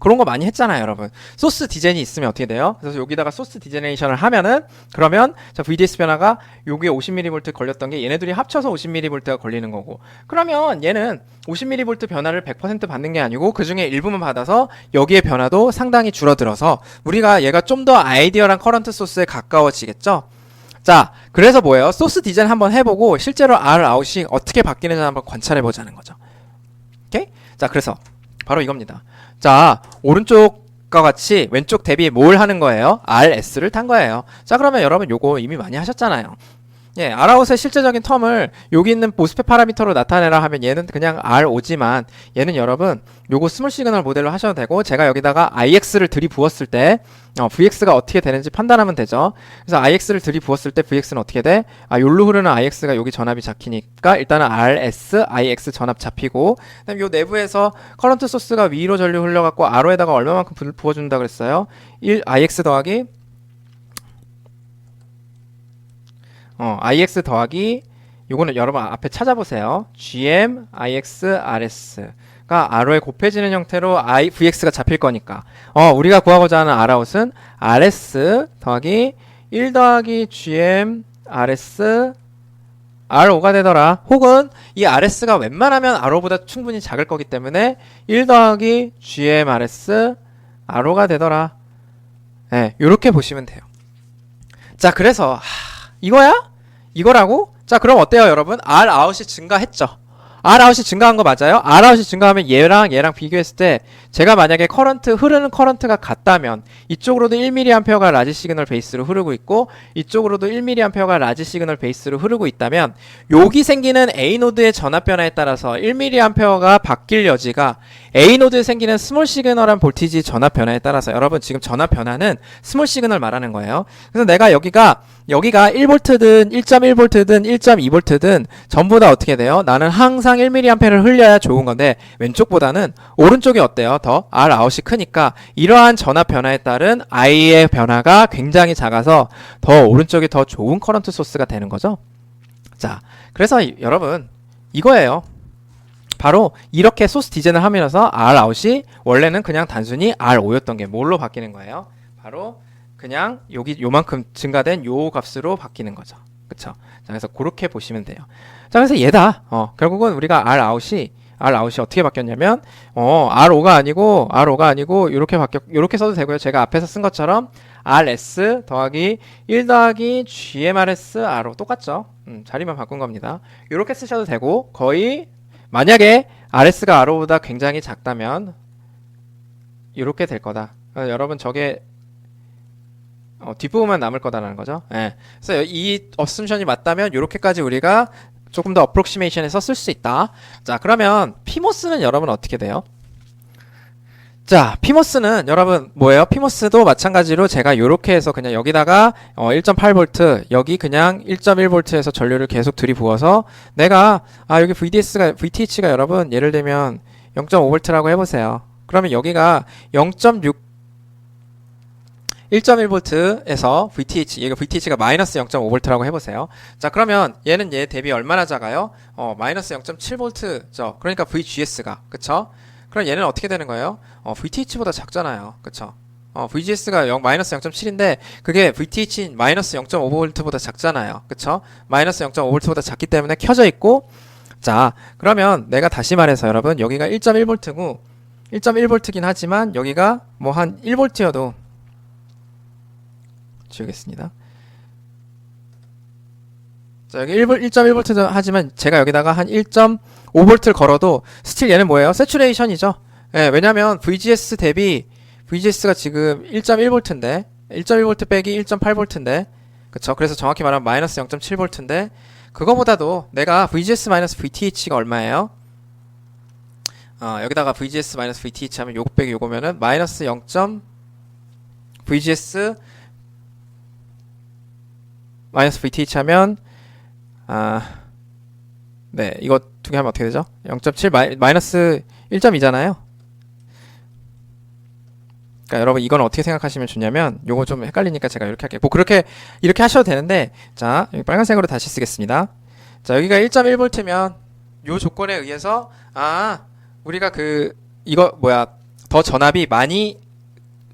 그런 거 많이 했잖아요, 여러분. 소스 디젠이 있으면 어떻게 돼요? 그래서 여기다가 소스 디제네이션을 하면은 그러면 자 VDS 변화가 여기에 50mV 걸렸던 게 얘네들이 합쳐서 50mV가 걸리는 거고, 그러면 얘는 50mV 변화를 100% 받는 게 아니고 그 중에 일부만 받아서 여기에 변화도 상당히 줄어들어서 우리가 얘가 좀 더 아이디어랑 커런트 소스에 가까워지겠죠? 자, 그래서 뭐예요? 소스 디자인 한번 해보고 실제로 R 아웃이 어떻게 바뀌는지 한번 관찰해보자는 거죠. 오케이? 자, 그래서 바로 이겁니다. 자, 오른쪽과 같이 왼쪽 대비 뭘 하는 거예요? RS를 탄 거예요. 자, 그러면 여러분 요거 이미 많이 하셨잖아요. 예, R아웃의 실제적인 텀을 여기 있는 모스펫 파라미터로 나타내라 하면 얘는 그냥 RO지만 얘는 여러분 요거 스몰 시그널 모델로 하셔도 되고, 제가 여기다가 IX를 들이부었을 때 VX가 어떻게 되는지 판단하면 되죠. 그래서 IX를 들이부었을 때 VX는 어떻게 돼? 여기로 흐르는 IX가 여기 전압이 잡히니까 일단은 RS, IX 전압 잡히고, 그다음에 요 내부에서 커런트 소스가 위로 전류 흘려갖고 R로에다가 얼마만큼 부어준다 그랬어요? 1 IX 더하기 IX 더하기 요거는 여러분 앞에 찾아보세요. GM IX RS가 R호에 곱해지는 형태로 VX가 잡힐 거니까 우리가 구하고자 하는 Rout은 RS 더하기 1 더하기 GM RS R5가 되더라. 혹은 이 RS가 웬만하면 R5보다 충분히 작을 거기 때문에 1 더하기 GM RS R5가 되더라. 네, 요렇게 보시면 돼요. 자, 그래서 이거야? 이거라고? 자, 그럼 어때요, 여러분? R 아웃이 증가했죠? R 아웃이 증가한 거 맞아요? R 아웃이 증가하면 얘랑 비교했을 때 제가 만약에 흐르는 커런트가 같다면 이쪽으로도 1mA가 라지 시그널 베이스로 흐르고 있고 이쪽으로도 1mA가 라지 시그널 베이스로 흐르고 있다면 여기 생기는 A노드의 전압 변화에 따라서 1mA가 바뀔 여지가 A노드에 생기는 스몰 시그널한 볼티지 전압 변화에 따라서, 여러분 지금 전압 변화는 스몰 시그널 말하는 거예요. 그래서 내가 여기가 1V든 1.1V든 1.2V든 전부 다 어떻게 돼요? 나는 항상 1mA를 흘려야 좋은 건데 왼쪽보다는 오른쪽이 어때요? 더 R 아웃이 크니까 이러한 전압 변화에 따른 I의 변화가 굉장히 작아서 더 오른쪽이 더 좋은 커런트 소스가 되는 거죠. 자, 그래서 여러분 이거예요. 바로 이렇게 소스 디자인을 하면서 R 아웃이 원래는 그냥 단순히 R5였던 게 뭘로 바뀌는 거예요? 바로 그냥 여기 요만큼 증가된 요 값으로 바뀌는 거죠. 그쵸? 자, 그래서 그렇게 보시면 돼요. 자, 그래서 얘다. 결국은 우리가 R 아웃이 어떻게 바뀌었냐면 R5가 아니고 요렇게 써도 되고요. 제가 앞에서 쓴 것처럼 RS 더하기 1 더하기 GMRS R5 똑같죠? 자리만 바꾼 겁니다. 요렇게 쓰셔도 되고, 거의 만약에 RS가 R5보다 굉장히 작다면 이렇게 될 거다. 여러분 저게 뒷부분만 남을 거다라는 거죠. 예. 그래서 이 어썸션이 맞다면 이렇게까지 우리가 조금 더 어프록시메이션에서 쓸 수 있다. 자, 그러면 피모스는 여러분 어떻게 돼요? 자, 피모스는 여러분 뭐예요? 피모스도 마찬가지로 제가 요렇게 해서 그냥 여기다가 1.8V 여기 그냥 1.1V에서 전류를 계속 들이부어서 내가 여기 VTH가 여러분 예를 들면 0.5V라고 해보세요. 그러면 여기가 1.1V에서 얘가 VTH가 마이너스 0.5V라고 해보세요. 자, 그러면 얘는 얘 대비 얼마나 작아요? 마이너스 0.7V죠. 그러니까 VGS가, 그쵸? 그럼 얘는 어떻게 되는 거예요? VTH보다 작잖아요. 그쵸? VGS가 마이너스 0.7인데 그게 VTH 마이너스 0.5V보다 작잖아요. 그쵸? 마이너스 0.5V보다 작기 때문에 켜져 있고, 자, 그러면 내가 다시 말해서 여러분 여기가 1.1V고 1.1V긴 하지만 여기가 뭐 한 1V여도 지우겠습니다. 자, 여기 1.1V 하지만 제가 여기다가 한 1.5V를 걸어도 스틸 얘는 뭐예요? 세츄레이션이죠. 예, 왜냐면 VGS 대비 VGS가 지금 1.1V인데 1.1V 빼기 1.8V인데 그쵸? 그래서 정확히 말하면 마이너스 0.7V인데 그거보다도 내가 VGS 마이너스 VTH가 얼마예요? 여기다가 VGS 마이너스 VTH 하면 요거 빼기 요거면은 마이너스 0. VGS 마이너스 VTH 하면 네, 이거 두 개 하면 어떻게 되죠? 0.7 마이너스 1.2잖아요. 그러니까 여러분 이건 어떻게 생각하시면 좋냐면 요거 좀 헷갈리니까 제가 이렇게 할게요. 뭐 이렇게 하셔도 되는데, 자, 여기 빨간색으로 다시 쓰겠습니다. 자, 여기가 1.1V면 요 조건에 의해서 우리가 더 전압이 많이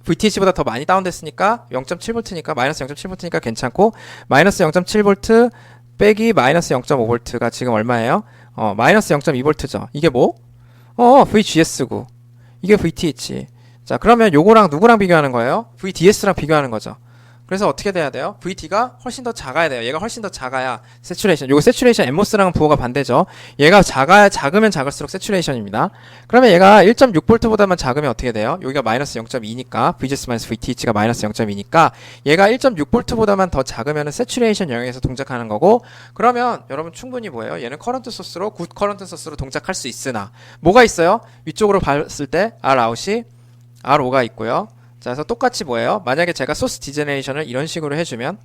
VTH보다 더 많이 다운됐으니까 0.7V니까 마이너스 0.7V니까 괜찮고 마이너스 0.7V 빼기 마이너스 0.5V가 지금 얼마예요? 마이너스 0.2V죠. 이게 뭐? VGS고 이게 VTH. 자, 그러면 요거랑 누구랑 비교하는 거예요? VDS랑 비교하는 거죠. 그래서 어떻게 돼야 돼요? VT가 훨씬 더 작아야 돼요. 얘가 훨씬 더 작아야 세츄레이션. 요거 세츄레이션 엠모스랑은 부호가 반대죠. 얘가 작으면 작을수록 세츄레이션입니다. 그러면 얘가 1.6V보다만 작으면 어떻게 돼요? 여기가 마이너스 0.2니까 VGS 마이너스 VTH가 마이너스 0.2니까 얘가 1.6V보다만 더 작으면 세츄레이션 영역에서 동작하는 거고, 그러면 여러분 충분히 뭐예요? 얘는 커런트 소스로 굿 커런트 소스로 동작할 수 있으나 뭐가 있어요? 위쪽으로 봤을 때 Rout이 RO가 있고요. 자, 그래서 똑같이 뭐예요? 만약에 제가 소스 디제네레이션을 이런 식으로 해주면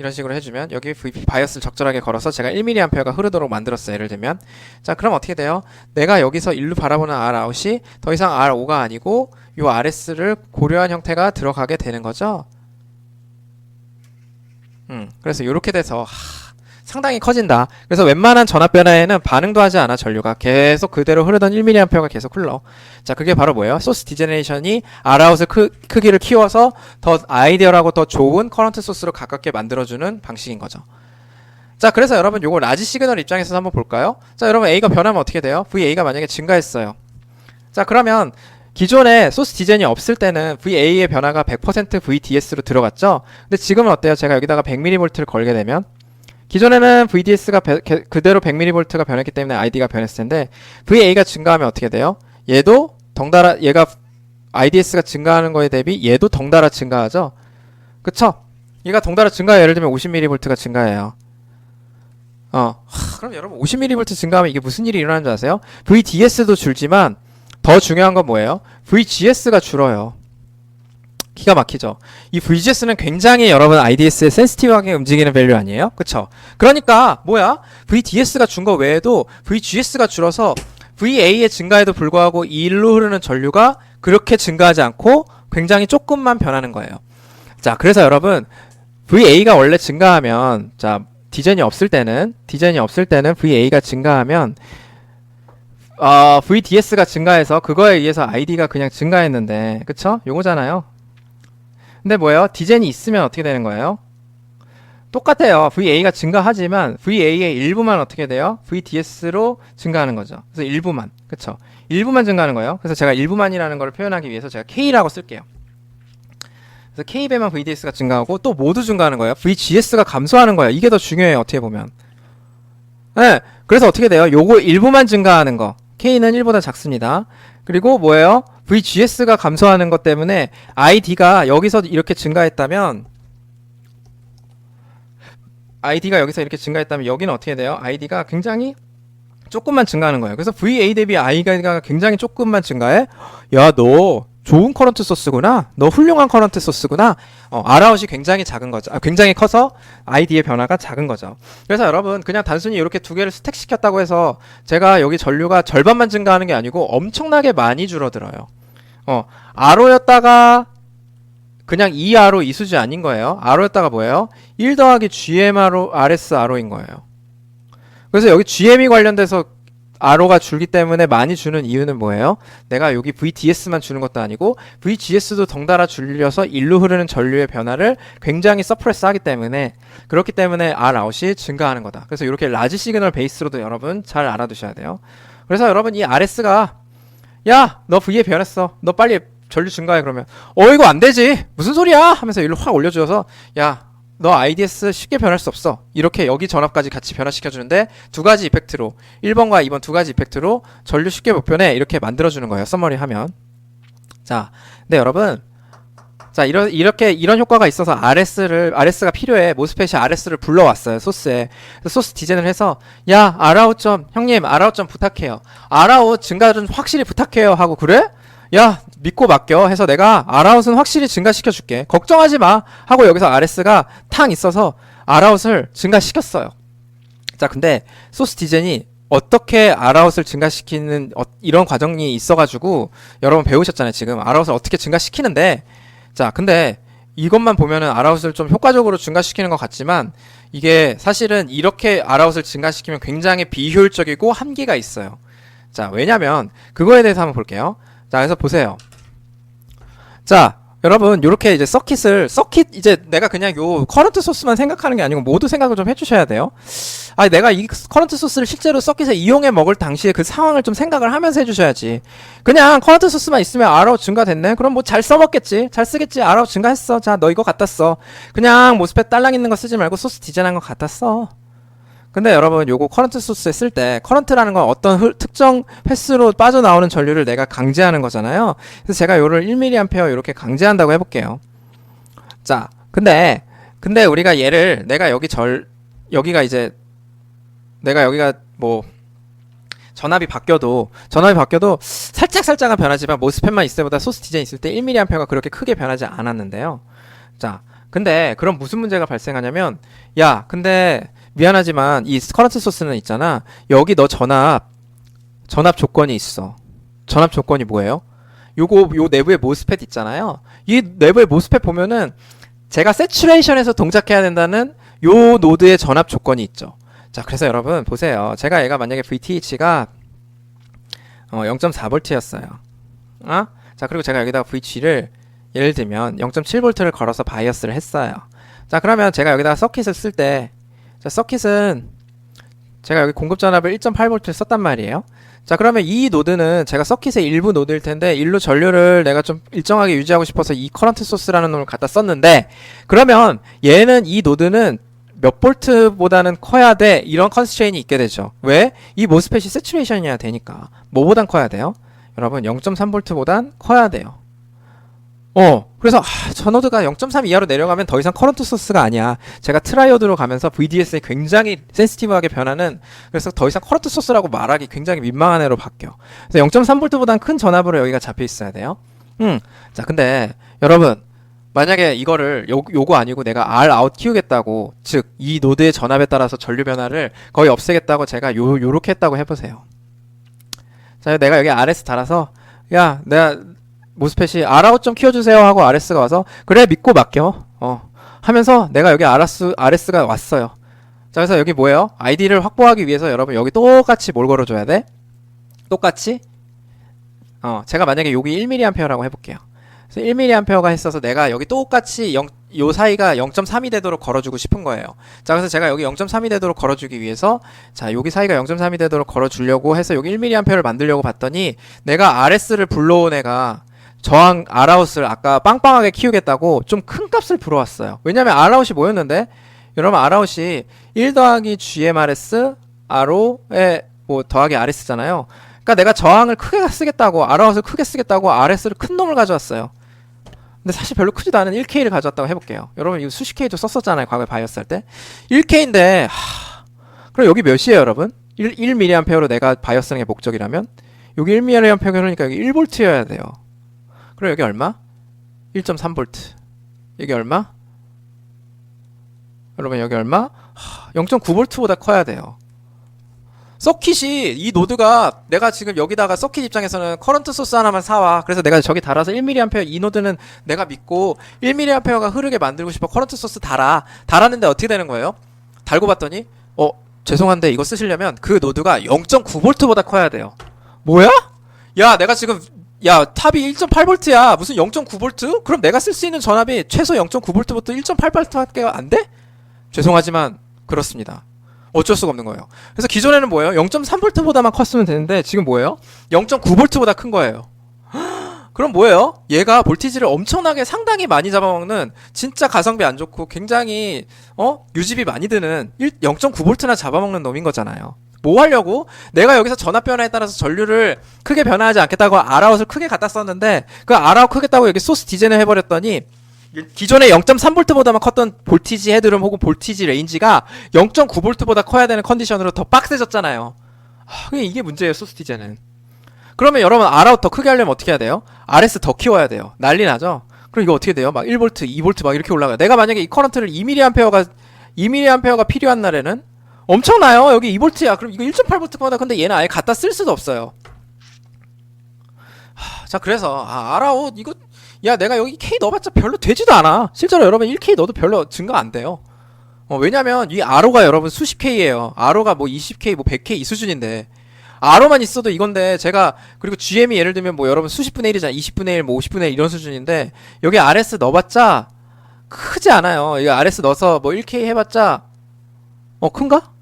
여기 바이어스를 적절하게 걸어서 제가 1mA가 흐르도록 만들었어요. 예를 들면 자, 그럼 어떻게 돼요? 내가 여기서 일로 바라보는 Rout이 더 이상 RO가 아니고 요 RS를 고려한 형태가 들어가게 되는 거죠. 그래서 이렇게 돼서 상당히 커진다. 그래서 웬만한 전압 변화에는 반응도 하지 않아. 전류가 계속 그대로 흐르던 1mA가 계속 흘러. 자, 그게 바로 뭐예요? 소스 디제네레이션이 Rout의 크기를 키워서 더 아이디어하고 더 좋은 커런트 소스로 가깝게 만들어주는 방식인 거죠. 자, 그래서 여러분 요거 라지 시그널 입장에서 한번 볼까요? 자, 여러분 A가 변하면 어떻게 돼요? VA가 만약에 증가했어요. 자, 그러면 기존에 소스 디젠이 없을 때는 VA의 변화가 100% VDS로 들어갔죠? 근데 지금은 어때요? 제가 여기다가 100mV를 걸게 되면 기존에는 VDS가 그대로 100mV가 변했기 때문에 ID가 변했을 텐데 VA가 증가하면 어떻게 돼요? 얘도 덩달아 얘가 IDS가 증가하는 거에 대비 얘도 덩달아 증가하죠? 그쵸? 얘가 덩달아 증가해요. 예를 들면 50mV가 증가해요. 그럼 여러분 50mV 증가하면 이게 무슨 일이 일어나는 줄 아세요? VDS도 줄지만 더 중요한 건 뭐예요? VGS가 줄어요. 기가 막히죠. 이 VGS는 굉장히 여러분 IDS에 센시티브하게 움직이는 밸류 아니에요? 그쵸? 그러니까 뭐야? VDS가 준 거 외에도 VGS가 줄어서 VA의 증가에도 불구하고 일로 흐르는 전류가 그렇게 증가하지 않고 굉장히 조금만 변하는 거예요. 자, 그래서 여러분 VA가 원래 증가하면 자, 디젠이 없을 때는 VA가 증가하면 VDS가 증가해서 그거에 의해서 ID가 그냥 증가했는데 그쵸? 요거잖아요. 근데 뭐예요? 디젠이 있으면 어떻게 되는 거예요? 똑같아요. VA가 증가하지만 VA의 일부만 어떻게 돼요? VDS로 증가하는 거죠. 그래서 일부만. 그쵸? 일부만 증가하는 거예요. 그래서 제가 일부만이라는 걸 표현하기 위해서 제가 K라고 쓸게요. 그래서 K배만 VDS가 증가하고 또 모두 증가하는 거예요. VGS가 감소하는 거예요. 이게 더 중요해요. 어떻게 보면. 네. 그래서 어떻게 돼요? 요거 일부만 증가하는 거. K는 1보다 작습니다. 그리고 뭐예요? VGS가 감소하는 것 때문에 ID가 여기서 이렇게 증가했다면 여기는 어떻게 돼요? ID가 굉장히 조금만 증가하는 거예요. 그래서 VA 대비 ID가 굉장히 조금만 증가해? 야, 너 좋은 커런트 소스구나. 너 훌륭한 커런트 소스구나. Rout이 굉장히 작은 거죠. 굉장히 커서 ID의 변화가 작은 거죠. 그래서 여러분 그냥 단순히 이렇게 두 개를 스택 시켰다고 해서 제가 여기 전류가 절반만 증가하는 게 아니고 엄청나게 많이 줄어들어요. R였다가 그냥 ERO 이수지 아닌 거예요. R였다가 뭐예요? 1 더하기 GM-RS R인 거예요. 그래서 여기 GM이 관련돼서 R가 줄기 때문에 많이 주는 이유는 뭐예요? 내가 여기 VDS만 주는 것도 아니고 VGS도 덩달아 줄여서 일로 흐르는 전류의 변화를 굉장히 서프레스 하기 때문에 그렇기 때문에 Rout이 증가하는 거다. 그래서 이렇게 라지 시그널 베이스로도 여러분 잘 알아두셔야 돼요. 그래서 여러분 이 RS가 야, 너 VA 변했어. 너 빨리 전류 증가해. 그러면 이거 안 되지. 무슨 소리야? 하면서 일로 확 올려줘서 야, 너 IDS 쉽게 변할 수 없어. 이렇게 여기 전압까지 같이 변화시켜주는데 두 가지 이펙트로 1번과 2번 두 가지 이펙트로 전류 쉽게 못 변해. 이렇게 만들어주는 거예요. 서머리 하면. 자, 근데 여러분 자, 이런 효과가 있어서 RS가 필요해. 모스펫이 RS를 불러왔어요. 소스에. 소스 디자인을 해서 야, 형님 Rout 좀 부탁해요. Rout 증가 좀 확실히 부탁해요. 하고 그래? 야, 믿고 맡겨 해서 내가 Rout은 확실히 증가시켜 줄게. 걱정하지 마. 하고 여기서 RS가 탕 있어서 Rout을 증가시켰어요. 자, 근데 소스 디젠이 어떻게 Rout을 증가시키는 이런 과정이 있어가지고 여러분 배우셨잖아요. 지금 Rout을 어떻게 증가시키는데 자, 근데 이것만 보면은 Rout을 좀 효과적으로 증가시키는 것 같지만 이게 사실은 이렇게 Rout을 증가시키면 굉장히 비효율적이고 한계가 있어요. 자, 왜냐면 그거에 대해서 한번 볼게요. 자, 그래서 보세요. 자, 여러분 요렇게 이제 서킷 이제 내가 그냥 요 커런트 소스만 생각하는 게 아니고 모두 생각을 좀 해주셔야 돼요. 아, 내가 이 커런트 소스를 실제로 서킷에 이용해 먹을 당시에 그 상황을 좀 생각을 하면서 해주셔야지. 그냥 커런트 소스만 있으면 RO 증가됐네? 그럼 뭐 잘 써먹겠지? 잘 쓰겠지? RO 증가했어. 자, 너 이거 갖다 써. 그냥 모스펫 딸랑 있는 거 쓰지 말고 소스 디자인한 거 갖다 써. 근데 여러분 요거 커런트 소스에 쓸 때 커런트라는 건 어떤 특정 횟수로 빠져나오는 전류를 내가 강제하는 거잖아요. 그래서 제가 요를 1mA 이렇게 강제한다고 해볼게요. 자, 근데 우리가 얘를 내가 여기가 이제 내가 여기가 뭐 전압이 바뀌어도 살짝은 변하지만 모스펫만 있을 때보다 소스 디자인 있을 때 1mA가 그렇게 크게 변하지 않았는데요. 자, 근데 그럼 무슨 문제가 발생하냐면, 야, 근데 미안하지만 이 커런트 소스는 있잖아. 여기 너 전압 조건이 있어. 전압 조건이 뭐예요? 요 내부에 모스펫 있잖아요. 이 내부에 모스펫 보면은 제가 세츄레이션에서 동작해야 된다는 요 노드의 전압 조건이 있죠. 자, 그래서 여러분 보세요. 얘가 만약에 VTH가 0.4V였어요. 자, 그리고 제가 여기다가 VG를 예를 들면 0.7V를 걸어서 바이어스를 했어요. 자, 그러면 제가 여기다가 서킷을 쓸 때, 자, 서킷은 제가 여기 공급 전압을 1.8V를 썼단 말이에요. 자, 그러면 이 노드는 제가 서킷의 일부 노드일 텐데 일로 전류를 내가 좀 일정하게 유지하고 싶어서 이 커런트 소스라는 놈을 갖다 썼는데, 그러면 얘는 이 노드는 몇 볼트보다는 커야 돼, 이런 컨스트레인이 있게 되죠. 왜? 이 모스펫이 세츄레이션이어야 되니까. 뭐보단 커야 돼요? 여러분 0.3V보단 커야 돼요. 그래서 저 노드가 0.3 이하로 내려가면 더 이상 커런트 소스가 아니야. 제가 트라이오드로 가면서 VDS에 굉장히 센시티브하게 변하는, 그래서 더 이상 커런트 소스라고 말하기 굉장히 민망한 애로 바뀌어. 그래서 0.3V보다는 큰 전압으로 여기가 잡혀 있어야 돼요. 자, 근데 여러분 만약에 이거를 요거 아니고 내가 R 아웃 키우겠다고, 즉 이 노드의 전압에 따라서 전류 변화를 거의 없애겠다고 제가 요렇게 했다고 해보세요. 자, 내가 여기 RS 달아서, 야, 내가 모스펫이 R아웃 좀 키워주세요 하고 RS가 와서, 그래 믿고 맡겨 하면서 내가 여기 RS가 왔어요. 자, 그래서 여기 뭐예요? ID를 확보하기 위해서 여러분 여기 똑같이 뭘 걸어줘야 돼? 똑같이 제가 만약에 여기 1mA라고 해볼게요. 그래서 1mA가 했어서 내가 여기 똑같이 요 사이가 0.3이 되도록 걸어주고 싶은 거예요. 자, 그래서 제가 여기 0.3이 되도록 걸어주기 위해서, 자, 여기 사이가 0.3이 되도록 걸어주려고 해서 여기 1mA를 만들려고 봤더니, 내가 RS를 불러온 애가 저항 R아웃을 아까 빵빵하게 키우겠다고 좀 큰 값을 불어왔어요. 왜냐면 R아웃이 뭐였는데, 여러분 R아웃이 1 더하기 GMRS RO에 뭐 더하기 RS잖아요. 그러니까 내가 저항을 크게 쓰겠다고, R아웃을 크게 쓰겠다고 RS를 큰 놈을 가져왔어요. 근데 사실 별로 크지도 않은 1K를 가져왔다고 해볼게요. 여러분 이거 수십 K도 썼었잖아요, 과거에 바이오스 할 때. 1K인데 그럼 여기 몇이에요 여러분? 1mA로 내가 바이오스 하는 게 목적이라면 여기 1mA 그러니까 여기 1V여야 돼요. 그럼 여기 얼마? 1.3V. 여기 얼마? 여러분 여기 얼마? 0.9V보다 커야 돼요. 서킷이, 이 노드가 내가 지금 여기다가 서킷 입장에서는 커런트 소스 하나만 사와. 그래서 내가 저기 달아서 1mA, 이 노드는 내가 믿고 1mA가 흐르게 만들고 싶어. 커런트 소스 달았는데 어떻게 되는 거예요? 달고 봤더니 죄송한데 이거 쓰시려면 그 노드가 0.9V보다 커야 돼요. 뭐야? 야, 내가 지금 탑이 1.8V야. 무슨 0.9V? 그럼 내가 쓸 수 있는 전압이 최소 0.9V부터 1.8V밖에 안 돼? 죄송하지만 그렇습니다. 어쩔 수가 없는 거예요. 그래서 기존에는 뭐예요? 0.3V보다만 컸으면 되는데 지금 뭐예요? 0.9V보다 큰 거예요. 그럼 뭐예요? 얘가 볼티지를 엄청나게 상당히 많이 잡아먹는, 진짜 가성비 안 좋고 굉장히 유지비 많이 드는 0.9V나 잡아먹는 놈인 거잖아요. 뭐 하려고? 내가 여기서 전압 변화에 따라서 전류를 크게 변화하지 않겠다고 R아웃을 크게 갖다 썼는데, 그 R아웃 크겠다고 여기 소스 디자인을 해버렸더니 기존에 0.3V보다만 컸던 볼티지 헤드룸 혹은 볼티지 레인지가 0.9V보다 커야 되는 컨디션으로 더 빡세졌잖아요. 이게 문제예요, 소스 디자인은. 그러면 여러분 R아웃 더 크게 하려면 어떻게 해야 돼요? RS 더 키워야 돼요. 난리 나죠? 그럼 이거 어떻게 돼요? 막 1V, 2V 막 이렇게 올라가요. 내가 만약에 이 커런트를 2mA가 필요한 날에는 엄청나요. 여기 2V야. 그럼 이거 1.8V보다, 근데 얘는 아예 갖다 쓸 수도 없어요. 자, 그래서 R아웃 이거, 야, 내가 여기 K 넣어봤자 별로 되지도 않아. 실제로 여러분 1K 넣어도 별로 증가 안 돼요. 왜냐면 이 RO가 여러분 수십 K예요. RO가 뭐 20K, 뭐 100K 이 수준인데, R로만 있어도 이건데 제가 그리고 GM이 예를 들면 뭐 여러분 수십 분의 1이잖아. 20분의 1, 뭐 50분의 1 이런 수준인데 여기 RS 넣어봤자 크지 않아요. 이거 RS 넣어서 뭐 1K 해봤자 큰가?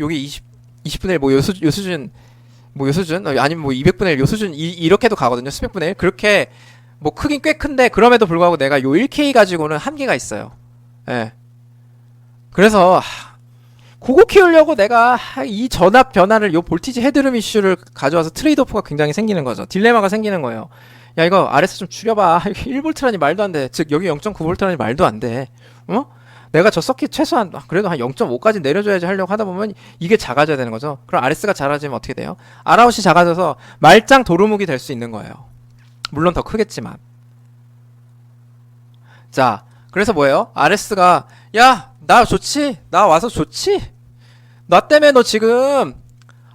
여기 20분의 1 뭐 요 수준 뭐 요 수준 아니면 뭐 200분의 1 요 수준 이렇게도 가거든요. 수백분의 1 그렇게 뭐 크긴 꽤 큰데 그럼에도 불구하고 내가 요 1K 가지고는 한계가 있어요. 예. 그래서 그거 키우려고 내가 이 전압 변화를 요 볼티지 헤드룸 이슈를 가져와서 트레이드오프가 굉장히 생기는 거죠. 딜레마가 생기는 거예요. 야 이거 RS 좀 줄여봐. 1V라니 말도 안 돼. 즉 여기 0.9V라니 말도 안 돼. 내가 저 서킷 최소한 그래도 한 0.5까지 내려줘야지 하려고 하다 보면 이게 작아져야 되는 거죠. 그럼 RS가 작아지면 어떻게 돼요? R아웃이 작아져서 말짱 도루묵이 될 수 있는 거예요. 물론 더 크겠지만. 자, 그래서 뭐예요? RS가 야, 나 좋지? 나 와서 좋지? 나 때문에 너 지금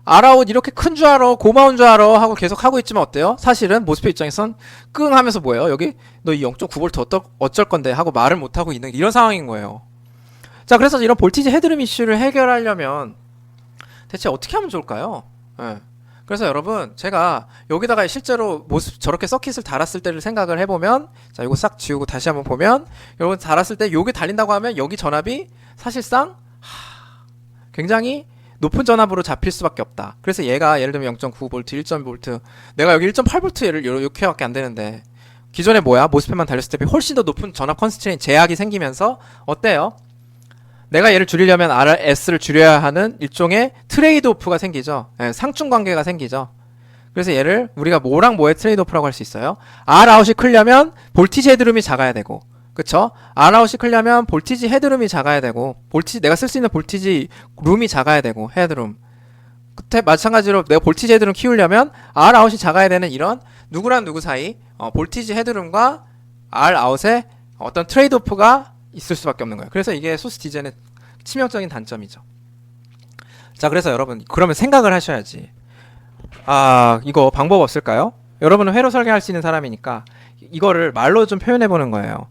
R아웃 이렇게 큰 줄 알아, 고마운 줄 알아 하고 계속 하고 있지만 어때요? 사실은 모스페 입장에선 끙 하면서 뭐예요? 여기 너 이 0.9V 어쩔 건데 하고 말을 못 하고 있는 이런 상황인 거예요. 자, 그래서 이런 볼티지 헤드룸 이슈를 해결하려면 대체 어떻게 하면 좋을까요? 네. 그래서 여러분 제가 여기다가 실제로 저렇게 서킷을 달았을 때를 생각을 해보면 자 이거 싹 지우고 다시 한번 보면 여러분 달았을 때 여기 달린다고 하면 여기 전압이 사실상 굉장히 높은 전압으로 잡힐 수밖에 없다. 그래서 얘가 예를 들면 0.9V, 1.2V 내가 여기 1.8V 얘를 이렇게밖에 안 되는데 기존에 뭐야? 모스펫만 달렸을 때 훨씬 더 높은 전압 컨스트레인 제약이 생기면서 어때요? 내가 얘를 줄이려면 RS를 줄여야 하는 일종의 트레이드 오프가 생기죠. 예, 상충 관계가 생기죠. 그래서 얘를 우리가 뭐랑 뭐의 트레이드 오프라고 할 수 있어요. R아웃이 크려면 볼티지 헤드룸이 작아야 되고 그쵸? R아웃이 크려면 볼티지 헤드룸이 작아야 되고 내가 쓸 수 있는 볼티지 룸이 작아야 되고 헤드룸 끝에 마찬가지로 내가 볼티지 헤드룸 키우려면 R아웃이 작아야 되는 이런 누구랑 누구 사이 볼티지 헤드룸과 R아웃의 어떤 트레이드 오프가 있을 수밖에 없는 거예요. 그래서 이게 소스 디자인의 치명적인 단점이죠. 자, 그래서 여러분 그러면 생각을 하셔야지. 이거 방법 없을까요? 여러분은 회로 설계할 수 있는 사람이니까 이거를 말로 좀 표현해보는 거예요.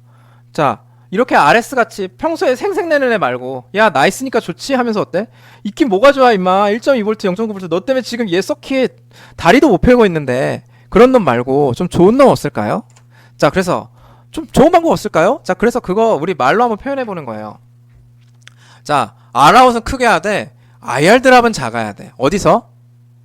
자, 이렇게 RS같이 평소에 생색내는 애 말고 야 나이스니까 좋지 하면서 어때? 있긴 뭐가 좋아 임마 1.2V 0.9V 너 때문에 지금 얘 서킷 다리도 못 펴고 있는데 그런 놈 말고 좀 좋은 놈 없을까요? 자, 그래서 좀 좋은 방법 없을까요? 자, 그래서 그거 우리 말로 한번 표현해보는 거예요. 자, R아웃은 크게 하되 IR 드랍은 작아야 돼. 어디서?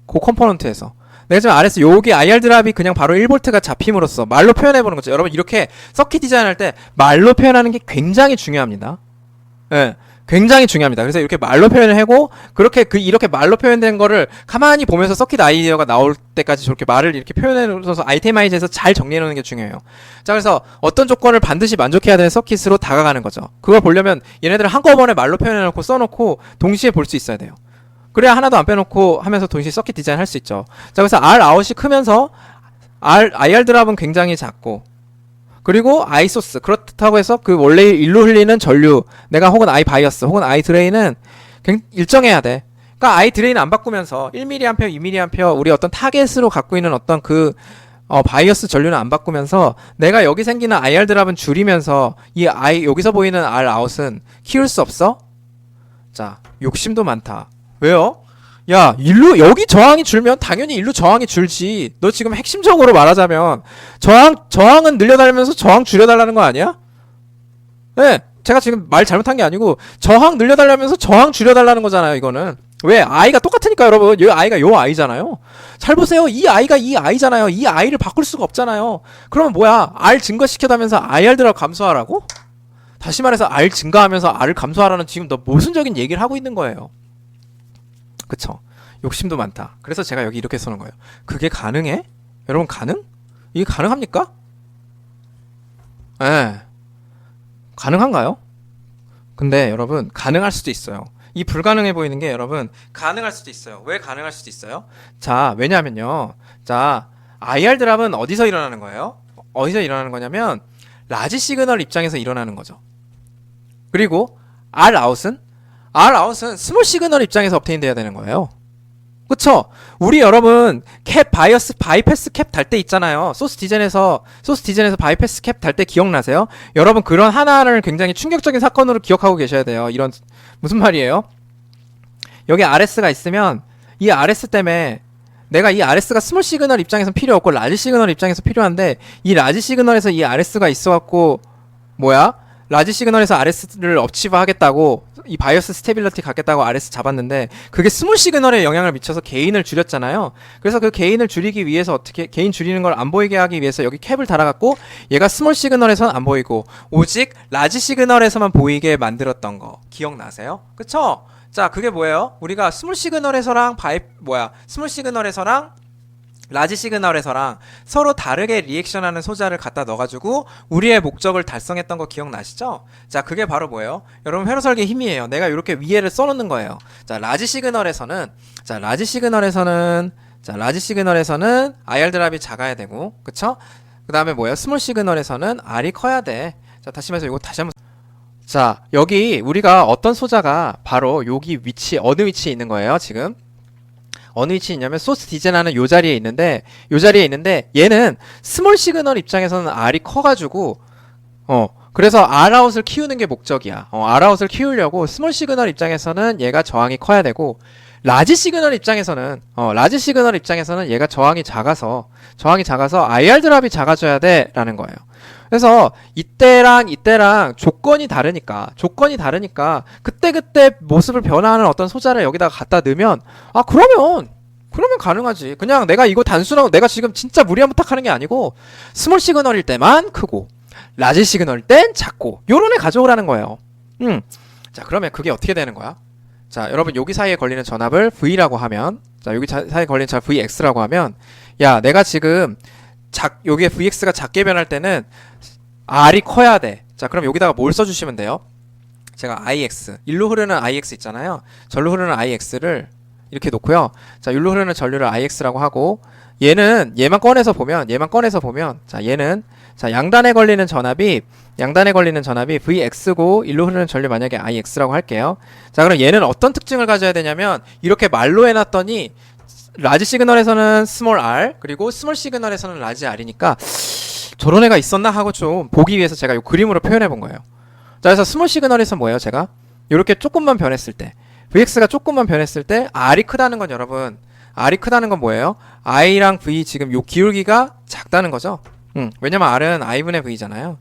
그 컴포넌트에서. 내가 지금 RS 여기 IR 드랍이 그냥 바로 1V가 잡힘으로써 말로 표현해보는 거죠. 여러분 이렇게 서킷 디자인할 때 말로 표현하는 게 굉장히 중요합니다. 예. 굉장히 중요합니다. 그래서 이렇게 말로 표현을 하고 그렇게 이렇게 말로 표현된 거를 가만히 보면서 서킷 아이디어가 나올 때까지 저렇게 말을 이렇게 표현해서 아이테마이즈해서 잘 정리해 놓는 게 중요해요. 자, 그래서 어떤 조건을 반드시 만족해야 되는 서킷으로 다가가는 거죠. 그걸 보려면 얘네들을 한꺼번에 말로 표현해 놓고 써놓고 동시에 볼 수 있어야 돼요. 그래야 하나도 안 빼놓고 하면서 동시에 서킷 디자인 할 수 있죠. 자, 그래서 R아웃이 크면서 IR 드랍은 굉장히 작고 그리고 I소스 그렇다고 해서 그 원래 일로 흘리는 전류 내가 혹은 I 바이어스 혹은 I 드레인은 일정해야 돼. 그러니까 I 드레인 안 바꾸면서 1mA, 2mA 우리 어떤 타겟으로 갖고 있는 어떤 그 바이어스 전류는 안 바꾸면서 내가 여기 생기는 IR 드랍은 줄이면서 이 여기서 보이는 R 아웃은 키울 수 없어? 자, 욕심도 많다. 왜요? 야, 여기 저항이 줄면 당연히 일로 저항이 줄지. 너 지금 핵심적으로 말하자면 저항은 늘려달라면서 저항 줄여달라는 거 아니야? 네, 제가 지금 말 잘못한 게 아니고 저항 늘려달라면서 저항 줄여달라는 거잖아요. 이거는 왜? I가 똑같으니까 여러분. 이 I가 요 I잖아요. 잘 보세요. 이 I가 이 I잖아요. 이 I를 바꿀 수가 없잖아요. 그러면 뭐야? R 증가시켜다면서 IR 드랍 감소하라고? 다시 말해서 R 증가하면서 R을 감소하라는 지금 너 모순적인 얘기를 하고 있는 거예요. 그쵸? 욕심도 많다. 그래서 제가 여기 이렇게 써놓은 거예요. 그게 가능해? 여러분 가능? 이게 가능합니까? 예. 가능한가요? 근데 여러분 가능할 수도 있어요. 이 불가능해 보이는 게 여러분 가능할 수도 있어요. 왜 가능할 수도 있어요? 자, 왜냐면요. 자, IR 드랍은 어디서 일어나는 거예요? 어디서 일어나는 거냐면 라지 시그널 입장에서 일어나는 거죠. 그리고 R아웃은 스몰 시그널 입장에서 업테인 돼야 되는 거예요. 그쵸? 우리 여러분 캡 바이패스 캡 달 때 있잖아요. 소스 디자인에서 바이패스 캡 달 때 기억나세요? 여러분 그런 하나를 굉장히 충격적인 사건으로 기억하고 계셔야 돼요. 이런 무슨 말이에요? 여기 RS가 있으면 이 RS 때문에 내가 이 RS가 스몰 시그널 입장에서 필요 없고 라지 시그널 입장에서 필요한데 이 라지 시그널에서 이 RS가 있어갖고 뭐야? 라지 시그널에서 RS를 업치브 하겠다고 이 바이오스 스테빌리티 갖겠다고 RS 잡았는데 그게 스몰 시그널에 영향을 미쳐서 게인을 줄였잖아요. 그래서 그 게인을 줄이기 위해서 어떻게 게인 줄이는 걸 안 보이게 하기 위해서 여기 캡을 달아갖고 얘가 스몰 시그널에서는 안 보이고 오직 라지 시그널에서만 보이게 만들었던 거 기억나세요? 그쵸? 자, 그게 뭐예요? 우리가 스몰 시그널에서랑 스몰 시그널에서랑 라지 시그널에서랑 서로 다르게 리액션하는 소자를 갖다 넣어가지고 우리의 목적을 달성했던 거 기억나시죠? 자, 그게 바로 뭐예요? 여러분 회로 설계 힘이에요. 내가 이렇게 위에를 써놓는 거예요. 자, 라지 시그널에서는 IR 드랍이 작아야 되고, 그쵸? 그 다음에 뭐예요? 스몰 시그널에서는 R이 커야 돼. 자, 다시 말해서 이거 다시 한번. 자, 여기 우리가 어떤 소자가 바로 여기 위치, 어느 위치에 있는 거예요, 지금? 어느 위치에 있냐면 소스 디젠하는 요 자리에 있는데 얘는 스몰 시그널 입장에서는 R이 커가지고 그래서 R아웃을 키우는 게 목적이야. R아웃을 키우려고 스몰 시그널 입장에서는 얘가 저항이 커야 되고 라지 시그널 입장에서는 얘가 저항이 작아서 IR 드랍이 작아져야 돼라는 거예요. 그래서 이때랑 조건이 다르니까 그때 모습을 변화하는 어떤 소자를 여기다가 갖다 넣으면 그러면 가능하지. 그냥 내가 이거 단순하고 내가 지금 진짜 무리한 부탁하는 게 아니고 스몰 시그널일 때만 크고 라지 시그널일 땐 작고 요런 애 가져오라는 거예요. 자, 그러면 그게 어떻게 되는 거야? 자, 여러분 여기 사이에 걸리는 전압을 V라고 하면, 자, 여기 사이에 걸리는 전압 VX라고 하면, 야, 내가 지금 여기에 VX가 작게 변할 때는 R이 커야 돼. 자, 그럼 여기다가 뭘 써주시면 돼요? 제가 IX, 일로 흐르는 IX 있잖아요. 절로 흐르는 IX를 이렇게 놓고요. 자, 일로 흐르는 전류를 IX라고 하고, 얘만 꺼내서 보면, 자, 양단에 걸리는 전압이 VX고, 일로 흐르는 전류 만약에 IX라고 할게요. 자, 그럼 얘는 어떤 특징을 가져야 되냐면, 이렇게 말로 해놨더니, 라지 시그널에서는 스몰 r 그리고 스몰 시그널에서는 라지 r이니까 저런 애가 있었나 하고 좀 보기 위해서 제가 이 그림으로 표현해 본 거예요. 자, 그래서 스몰 시그널에서 뭐예요? 제가 이렇게 조금만 변했을 때 VX가 조금만 변했을 때 R이 크다는 건 여러분 R이 크다는 건 뭐예요? I랑 V 지금 요 기울기가 작다는 거죠. 왜냐면 R은 I분의 V잖아요.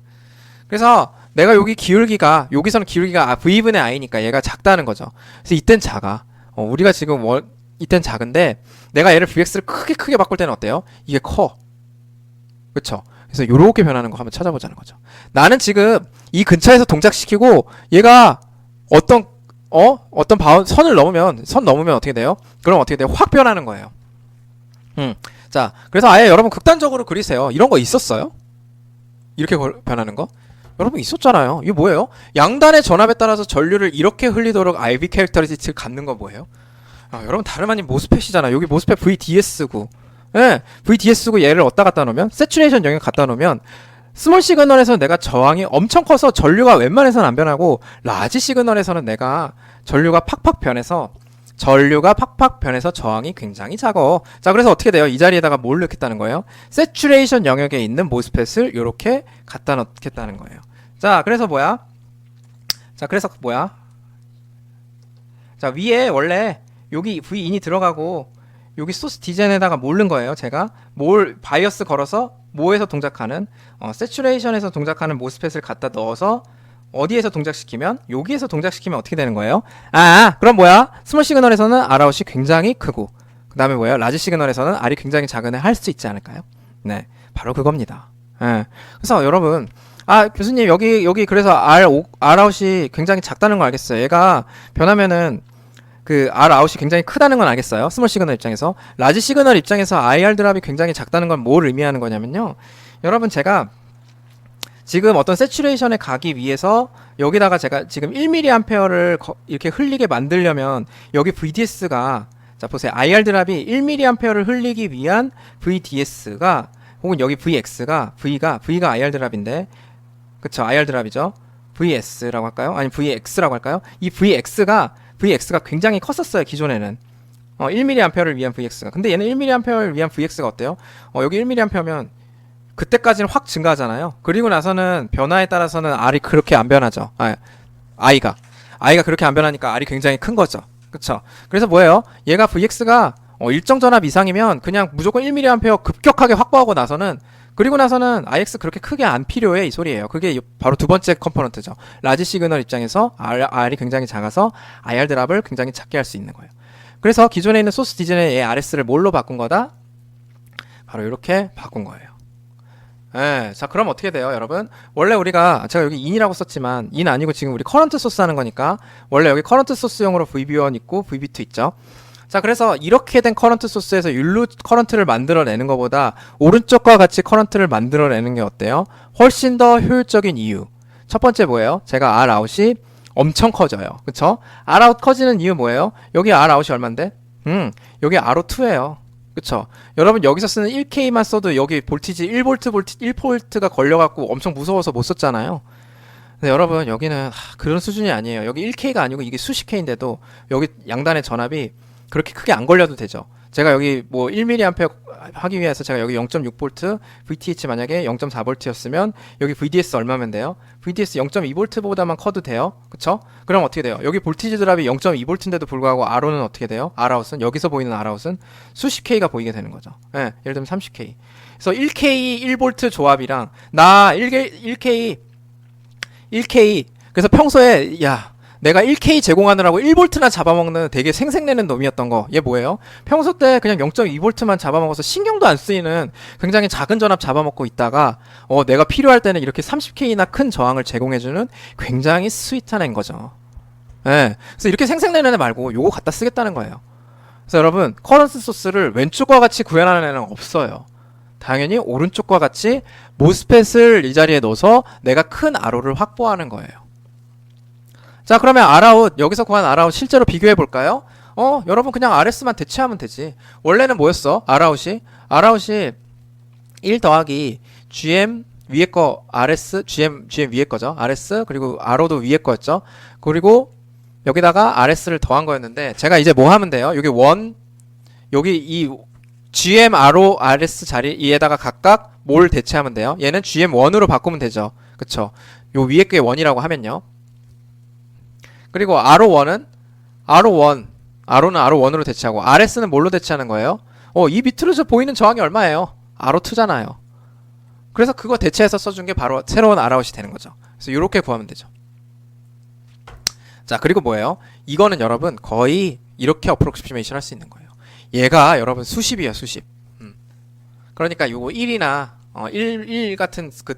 그래서 내가 여기서는 기울기가 V분의 I니까 얘가 작다는 거죠. 그래서 이땐 작아. 우리가 지금 이땐 작은데 내가 얘를 VX를 크게 바꿀 때는 어때요? 이게 커. 그쵸? 그래서 요렇게 변하는 거 한번 찾아보자는 거죠. 나는 지금 이 근처에서 동작시키고 얘가 어떤 선을 넘으면 어떻게 돼요? 그럼 어떻게 돼요? 확 변하는 거예요. 자, 그래서 아예 여러분 극단적으로 그리세요. 이런 거 있었어요? 이렇게 변하는 거? 여러분 있었잖아요. 이게 뭐예요? 양단의 전압에 따라서 전류를 이렇게 흘리도록 IV 캐릭터리스틱을 갖는 건 뭐예요? 여러분 다름 아닌 모스펫이잖아. 여기 모스펫 VDS고, VDS고 얘를 어디다 갖다 놓으면 세츄레이션 영역 갖다 놓으면 스몰 시그널에서는 내가 저항이 엄청 커서 전류가 웬만해서는 안 변하고 라지 시그널에서는 내가 전류가 팍팍 변해서 저항이 굉장히 작어. 자, 그래서 어떻게 돼요? 이 자리에다가 뭘 넣겠다는 거예요? 세츄레이션 영역에 있는 모스펫을 이렇게 갖다 놓겠다는 거예요. 자, 그래서 뭐야? 자, 위에 원래 여기 V인이 들어가고 여기 소스 디젠에다가 뭘 넣은 거예요? 제가 바이어스 걸어서 모에서 동작하는 세츄레이션에서 동작하는 모스펫을 갖다 넣어서 어디에서 동작시키면? 여기에서 동작시키면 어떻게 되는 거예요? 그럼 뭐야? 스몰 시그널에서는 R아웃이 굉장히 크고 그 다음에 뭐예요? 라지 시그널에서는 R이 굉장히 작은 애 할 수 있지 않을까요? 네, 바로 그겁니다. 그래서 여러분 교수님 여기 그래서 R아웃이 굉장히 작다는 거 알겠어요. 얘가 변하면은 그 R아웃이 굉장히 크다는 건 알겠어요. 스몰 시그널 입장에서. 라지 시그널 입장에서 IR 드랍이 굉장히 작다는 건 뭘 의미하는 거냐면요. 여러분 제가 지금 어떤 세츄레이션에 가기 위해서 여기다가 제가 지금 1mA를 이렇게 흘리게 만들려면 여기 VDS가 자 보세요. IR 드랍이 1mA를 흘리기 위한 VDS가 혹은 여기 VX가 V가 IR 드랍인데 그쵸? IR 드랍이죠. VS라고 할까요? 아니 VX라고 할까요? 이 VX가 굉장히 컸었어요. 기존에는 1mA를 위한 VX가. 근데 얘는 1mA를 위한 VX가 어때요? 여기 1mA면 그때까지는 확 증가하잖아요. 그리고 나서는 변화에 따라서는 R이 그렇게 안 변하죠. I가 그렇게 안 변하니까 R이 굉장히 큰 거죠. 그쵸? 그래서 뭐예요? 얘가 VX가 일정 전압 이상이면 그냥 무조건 1mA 급격하게 확보하고 나서는, 그리고 나서는 IX 그렇게 크게 안 필요해, 이 소리예요. 그게 바로 두 번째 컴포넌트죠. 라지 시그널 입장에서 R이 굉장히 작아서 IR 드랍을 굉장히 작게 할 수 있는 거예요. 그래서 기존에 있는 소스 디자인의 RS를 뭘로 바꾼 거다? 바로 이렇게 바꾼 거예요. 예, 자, 그럼 어떻게 돼요, 여러분? 원래 우리가, 제가 여기 in이라고 썼지만, in 아니고 지금 우리 커런트 소스 하는 거니까, 원래 여기 커런트 소스용으로 VB1 있고, VB2 있죠? 자, 그래서 이렇게 된 커런트 소스에서 율로 커런트를 만들어내는 것보다, 오른쪽과 같이 커런트를 만들어내는 게 어때요? 훨씬 더 효율적인 이유. 첫 번째 뭐예요? 제가 Rout이 엄청 커져요. 그쵸? Rout 커지는 이유 뭐예요? 여기 Rout이 얼만데? 여기 R02예요. 그쵸? 여러분 여기서 쓰는 1K만 써도 여기 볼티지 1V가 걸려갖고 엄청 무서워서 못 썼잖아요. 근데 여러분 여기는 그런 수준이 아니에요. 여기 1K가 아니고 이게 수십 K인데도 여기 양단의 전압이 그렇게 크게 안 걸려도 되죠. 제가 여기 뭐 1mA 하기 위해서 제가 여기 0.6V, VTH 만약에 0.4V였으면 여기 VDS 얼마면 돼요? VDS 0.2V보다만 커도 돼요. 그쵸? 그럼 어떻게 돼요? 여기 볼티지 드랍이 0.2V인데도 불구하고 RO는 어떻게 돼요? Rout은 여기서 보이는 Rout은 수십 K가 보이게 되는 거죠. 예, 예를 들면 30K. 그래서 1K 1V 조합이랑 나 1K 그래서 평소에 내가 1K 제공하느라고 1V나 잡아먹는 되게 생색내는 놈이었던 거. 얘 뭐예요? 평소 때 그냥 0.2V만 잡아먹어서 신경도 안 쓰이는 굉장히 작은 전압 잡아먹고 있다가 내가 필요할 때는 이렇게 30K나 큰 저항을 제공해주는 굉장히 스윗한 앤 거죠. 예. 그래서 이렇게 생색내는 애 말고 요거 갖다 쓰겠다는 거예요. 그래서 여러분 커런트 소스를 왼쪽과 같이 구현하는 애는 없어요. 당연히 오른쪽과 같이 모스펫을 이 자리에 넣어서 내가 큰 RO를 확보하는 거예요. 자, 그러면 Rout, 여기서 구한 Rout 실제로 비교해 볼까요? 여러분 그냥 RS만 대체하면 되지. 원래는 뭐였어? Rout이 1 더하기 GM 위에 거 RS, GM 위에 거죠. RS, 그리고 RO도 위에 거였죠. 그리고 여기다가 RS를 더한 거였는데, 제가 이제 뭐 하면 돼요? 여기 이 GM, RO, RS 자리에다가 각각 뭘 대체하면 돼요? 얘는 GM1으로 바꾸면 되죠. 그쵸? 요 위에 게 1이라고 하면요. 그리고 RO는 RO1으로 대체하고, RS는 뭘로 대체하는 거예요? 이 밑으로 보이는 저항이 얼마예요? RO2잖아요. 그래서 그거 대체해서 써준 게 바로 새로운 Rout이 되는 거죠. 그래서 이렇게 구하면 되죠. 자, 그리고 뭐예요? 이거는 여러분 거의 이렇게 어프로크시메이션 할 수 있는 거예요. 얘가 여러분 수십이에요, 수십. 그러니까 요거 1이나 1 같은 그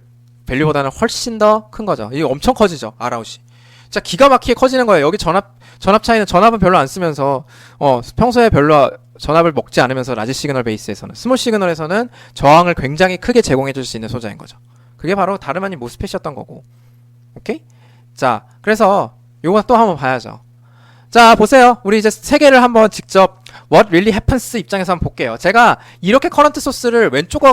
밸류보다는 훨씬 더 큰 거죠. 이게 엄청 커지죠, Rout이. 진짜 기가 막히게 커지는 거예요. 여기 전압 차이는, 전압은 별로 안 쓰면서 평소에 별로 전압을 먹지 않으면서 라지 시그널 베이스에서는, 스몰 시그널에서는 저항을 굉장히 크게 제공해 줄 수 있는 소자인 거죠. 그게 바로 다름 아닌 모스펫이었던 거고. 오케이? 자, 그래서 요거 또 한번 봐야죠. 자, 보세요. 우리 이제 세 개를 한번 직접 What really happens 입장에서 한번 볼게요. 제가 이렇게 커런트 소스를 맨 왼쪽과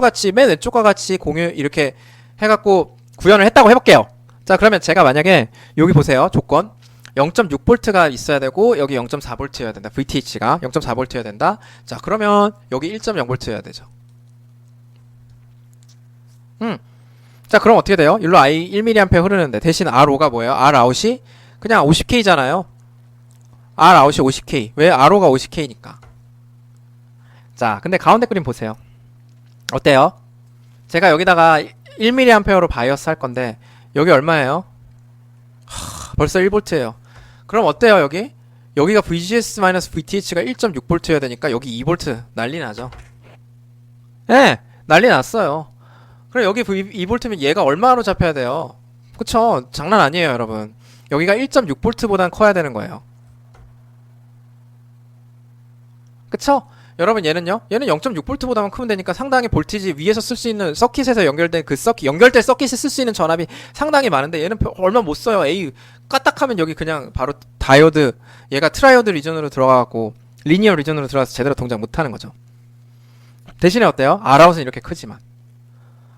같이 공유 이렇게 해갖고 구현을 했다고 해볼게요. 자, 그러면 제가 만약에 여기 보세요. 조건 0.6V가 있어야 되고 여기 0.4V여야 된다. VTH가 0.4V여야 된다. 자, 그러면 여기 1.0V여야 되죠. 자, 그럼 어떻게 돼요? 일로 I 1mA 흐르는데 대신 RO가 뭐예요? Rout이 그냥 50K잖아요. Rout이 50K. 왜? RO가 50K니까. 자, 근데 가운데 그림 보세요. 어때요? 제가 여기다가 1mA로 바이어스 할 건데 여기 얼마예요? 벌써 1V예요. 그럼 어때요, 여기? 여기가 VGS-VTH가 1.6V여야 되니까 여기 2V 난리 나죠. 네, 난리 났어요. 그럼 여기 2V면 얘가 얼마로 잡혀야 돼요? 그쵸? 장난 아니에요, 여러분. 여기가 1.6V보단 커야 되는 거예요. 그쵸? 여러분 얘는요? 얘는 0.6V보다만 크면 되니까 상당히 볼티지 위에서 쓸 수 있는 서킷에서 연결된 그 연결된 서킷에 쓸 수 있는 전압이 상당히 많은데 얘는 얼마 못 써요. 에이, 까딱하면 여기 그냥 바로 다이오드, 얘가 트라이오드 리전으로 들어가고 리니어 리전으로 들어가서 제대로 동작 못 하는 거죠. 대신에 어때요? Rout은 이렇게 크지만.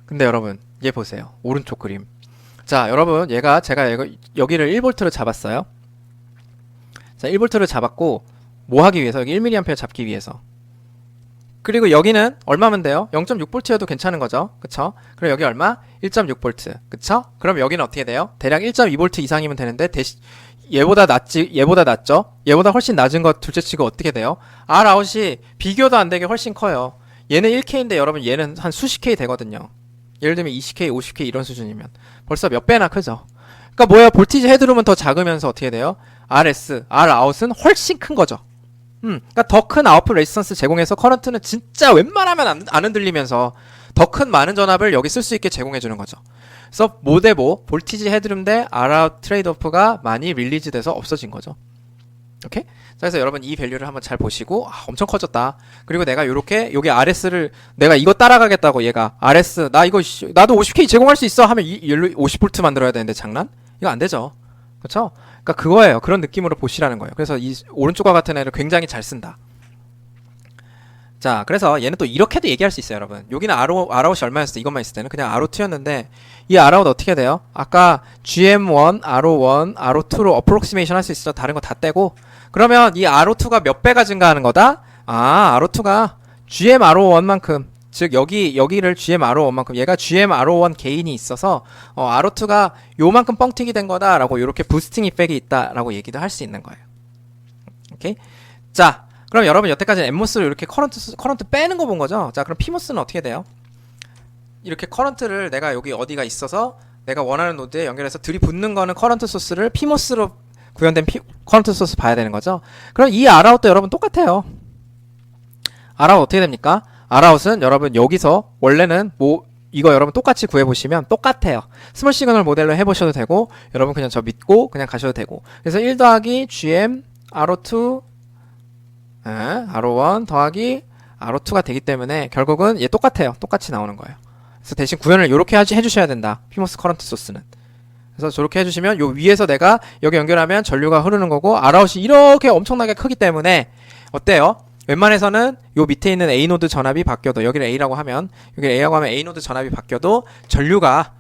근데 여러분 얘 보세요. 오른쪽 그림. 자, 여러분 제가 여기를 1V로 잡았어요. 자, 1V를 잡았고 뭐 하기 위해서? 여기 1mA 잡기 위해서. 그리고 여기는 얼마면 돼요? 0.6V여도 괜찮은 거죠. 그쵸? 그럼 여기 얼마? 1.6V. 그쵸? 그럼 여기는 어떻게 돼요? 대략 1.2V 이상이면 되는데 얘보다 낮죠? 얘보다 훨씬 낮은 것 둘째치고 어떻게 돼요? Rout이 비교도 안 되게 훨씬 커요. 얘는 1K인데 여러분 얘는 한 수십 K 되거든요. 예를 들면 20K, 50K 이런 수준이면 벌써 몇 배나 크죠. 그러니까 뭐야, 볼티지 헤드룸은 더 작으면서 어떻게 돼요? Rout은 훨씬 큰 거죠. 그러니까 더 큰 아웃풋 레지스턴스 제공해서 커런트는 진짜 웬만하면 안 흔들리면서 더 큰 많은 전압을 여기 쓸 수 있게 제공해주는 거죠. 그래서 모대보 볼티지 헤드룸 대 Rout 트레이드오프가 많이 릴리즈 돼서 없어진 거죠. 오케이? 자, 그래서 여러분 이 밸류를 한번 잘 보시고, 엄청 커졌다. 그리고 내가 요렇게 여기 RS를 내가 이거 따라가겠다고, 얘가 RS 나도 50K 제공할 수 있어 하면 얘로 50V 만들어야 되는데 장난? 이거 안 되죠. 그렇죠? 그러니까 그거예요. 그런 느낌으로 보시라는 거예요. 그래서 이 오른쪽과 같은 애를 굉장히 잘 쓴다. 자, 그래서 얘는 또 이렇게도 얘기할 수 있어요, 여러분. 여기는 Rout이 얼마였을 때, 이것만 있을 때는 그냥 R02였는데, 이 Rout 어떻게 돼요? 아까 GM1, R01, R2로 어프록시메이션 할 수 있어. 다른 거 다 떼고. 그러면 이 R02가 몇 배가 증가하는 거다? R02가 GM R01만큼, 즉 여기를 GM R01만큼, 얘가 GM R01 개인이 있어서 R02가 요만큼 뻥튀기 된 거다라고, 요렇게 부스팅 이펙이 있다라고 얘기도 할 수 있는 거예요. 오케이? 자, 그럼 여러분 여태까지 엠모스를 이렇게 커런트 빼는 거 본 거죠? 자, 그럼 피모스는 어떻게 돼요? 이렇게 커런트를 내가 여기 어디가 있어서 내가 원하는 노드에 연결해서 들이붓는 거는 커런트 소스를 피모스로 구현된 커런트 소스 봐야 되는 거죠? 그럼 이 Rout도 여러분 똑같아요. Rout 어떻게 됩니까? Rout은 여러분 여기서 원래는 이거 여러분 똑같이 구해보시면 똑같아요. 스몰 시그널 모델로 해보셔도 되고, 여러분 그냥 저 믿고 그냥 가셔도 되고. 그래서 1 더하기 GM R2 R01 더하기 R02가 되기 때문에 결국은 얘 똑같아요. 똑같이 나오는 거예요. 그래서 대신 구현을 이렇게 해주셔야 된다. 피모스 커런트 소스는. 그래서 저렇게 해주시면 요 위에서 내가 여기 연결하면 전류가 흐르는 거고, Rout이 이렇게 엄청나게 크기 때문에 어때요? 웬만해서는 요 밑에 있는 A노드 전압이 바뀌어도, 여기를 A라고 하면, 여기를 A라고 하면 A노드 전압이 바뀌어도 전류가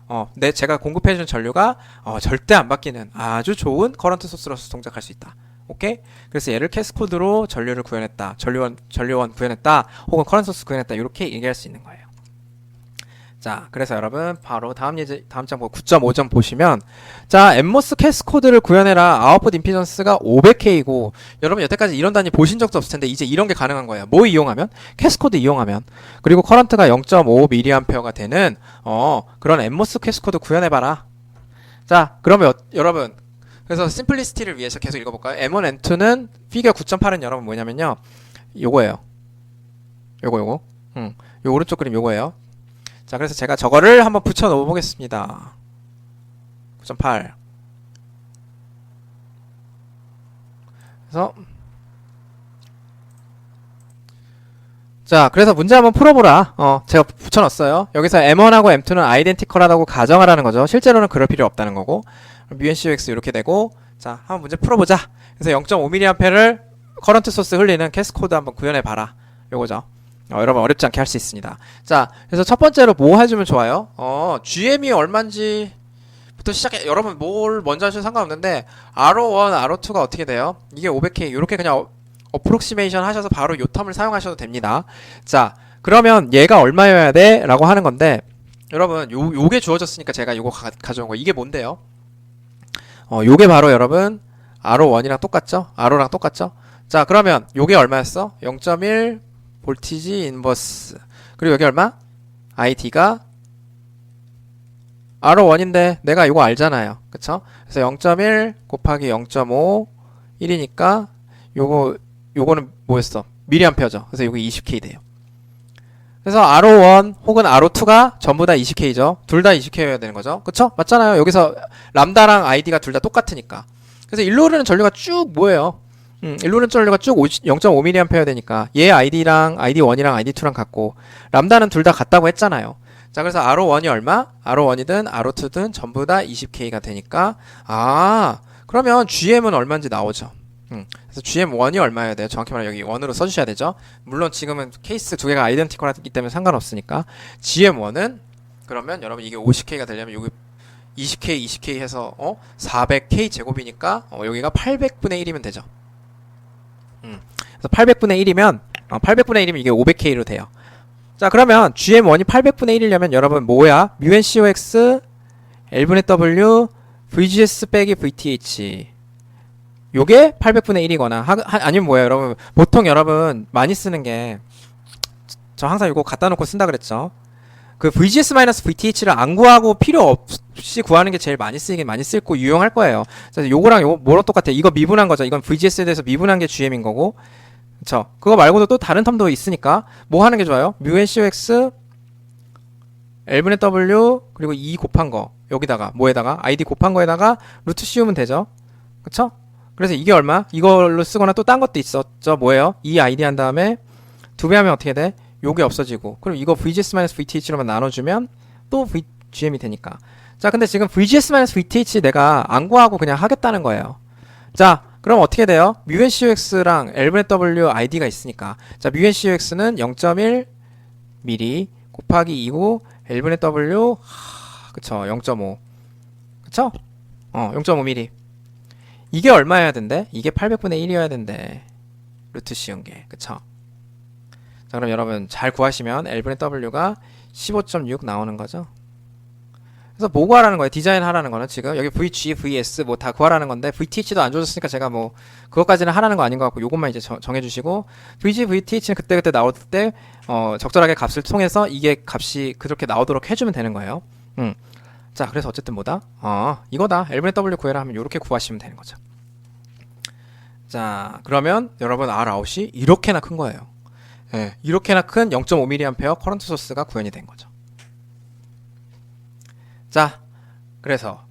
제가 공급해주는 전류가 절대 안 바뀌는 아주 좋은 커런트 소스로서 동작할 수 있다. 오케이? 그래서 얘를 캐스코드로 전류를 구현했다, 전류원 구현했다, 혹은 커런트 소스 구현했다, 이렇게 얘기할 수 있는 거예요. 자, 그래서 여러분 바로 다음 장 9.5점 보시면, 자, 엠모스 캐스코드를 구현해라. 아웃풋 임피던스가 500K고, 여러분 여태까지 이런 단위 보신 적도 없을 텐데 이제 이런 게 가능한 거예요. 뭐 이용하면? 캐스코드 이용하면. 그리고 커런트가 0.5mA가 되는 그런 엠모스 캐스코드 구현해봐라. 자, 그러면 여러분, 그래서 심플리시티를 위해서 계속 읽어볼까요? M1, M2는 피겨 9.8은 여러분 뭐냐면요, 요거예요. 요거. 요 오른쪽 그림 요거예요. 자, 그래서 제가 저거를 한번 붙여 넣어 보겠습니다. 9.8. 그래서 자, 그래서 문제 한번 풀어보라. 제가 붙여놨어요. 여기서 M1하고 M2는 아이덴티컬하다고 가정하라는 거죠. 실제로는 그럴 필요 없다는 거고, μNCOX 이렇게 되고, 자, 한번 문제 풀어보자. 그래서 0.5mA를 커런트 소스 흘리는 캐스코드 한번 구현해봐라. 요거죠. 여러분 어렵지 않게 할 수 있습니다. 자, 그래서 첫 번째로 뭐 해주면 좋아요? GM이 얼마인지부터 시작해. 여러분 뭘 먼저 하셔도 상관없는데, R01, R02가 어떻게 돼요? 이게 500K, 요렇게 그냥 어프록시메이션 하셔서 바로 요 텀을 사용하셔도 됩니다. 자, 그러면 얘가 얼마여야 돼? 라고 하는 건데, 여러분 요게 주어졌으니까 제가 요거 가져온 거, 이게 뭔데요? 요게 바로 여러분 R01이랑 똑같죠? R랑 똑같죠? 자, 그러면 요게 얼마였어? 0.1 볼티지 인버스. 그리고 여기 얼마? ID가 R01인데 내가 이거 알잖아요. 그쵸? 그래서 0.1 곱하기 0.5 1이니까 요거는 뭐였어? 미리암페어죠. 그래서 요게 20K 돼요. 그래서 R01 혹은 R02가 전부 다 20K죠. 둘 다 20K여야 되는 거죠. 그쵸? 맞잖아요. 여기서 람다랑 ID가 둘 다 똑같으니까. 그래서 일로 흐르는 전류가 쭉 뭐예요? 일로 흐르는 전류가 쭉 0.5mA 되니까 얘 ID1이랑 ID2랑 같고, 람다는 둘 다 같다고 했잖아요. 자, 그래서 R01이 얼마? R01이든 R02든 전부 다 20K가 되니까, 그러면 GM은 얼마인지 나오죠. 그래서 GM1이 얼마여야 돼요? 정확히 말하면 여기 1으로 써주셔야 되죠. 물론 지금은 케이스 두 개가 아이덴티컬하기 때문에 상관없으니까, GM1은 그러면 여러분 이게 50K가 되려면 여기 20K 해서 400K 제곱이니까 여기가 800분의 1이면 되죠. 그래서 800분의 1이면 800분의 1이면 이게 500K로 돼요. 자, 그러면 GM1이 800분의 1이려면 여러분 뭐야? μNCOX L분의 W VGS 빼기 VTH 요게 800분의 1이거나 아니면 뭐예요 여러분, 보통 여러분 많이 쓰는 게, 저 항상 이거 갖다 놓고 쓴다 그랬죠. 그 VGS-VTH를 안 구하고 필요 없이 구하는 게 제일 많이 쓰이긴 많이 쓸고 유용할 거예요. 그래서 요거랑 요거 뭐랑 똑같아. 이거 미분한 거죠. 이건 VGS에 대해서 미분한 게 GM인 거고, 그쵸. 그거 말고도 또 다른 텀도 있으니까 뭐 하는 게 좋아요? μNCOX L분의 W 그리고 2 곱한 거, 여기다가 뭐에다가 ID 곱한 거에다가 루트 씌우면 되죠. 그쵸? 그래서 이게 얼마? 이걸로 쓰거나 또 딴 것도 있었죠. 뭐예요? 이 ID 한 다음에 2배 하면 어떻게 돼? 요게 없어지고, 그럼 이거 VGS-VTH로만 나눠주면 또 VGM이 되니까. 자, 근데 지금 VGS-VTH 내가 안 구하고 그냥 하겠다는 거예요. 자, 그럼 어떻게 돼요? μNCOX랑 L분의 W ID가 있으니까, 자, μNCOX는 0.1 mm 곱하기 2고 L분의 W 그쵸, 0.5 그쵸? 0.5 mm. 이게 얼마여야 된대? 이게 800분의 1이어야 된대. 루트 씌운 게. 그쵸? 자, 그럼 여러분 잘 구하시면 L분의 W가 15.6 나오는 거죠. 그래서 뭐 구하라는 거예요? 디자인 하라는 거는 지금 여기 VG, VS 뭐 다 구하라는 건데, VTH도 안 줘줬으니까 제가 뭐 그것까지는 하라는 거 아닌 것 같고, 요것만 이제 정해주시고, VG, VTH는 그때그때 나올 때 적절하게 값을 통해서 이게 값이 그렇게 나오도록 해주면 되는 거예요. 자, 그래서 어쨌든 뭐다? 이거다. L분의 W 구해라 하면 요렇게 구하시면 되는 거죠. 자, 그러면 여러분 Rout이 이렇게나 큰 거예요. 예, 이렇게나 큰 0.5mA 커런트 소스가 구현이 된 거죠. 자, 그래서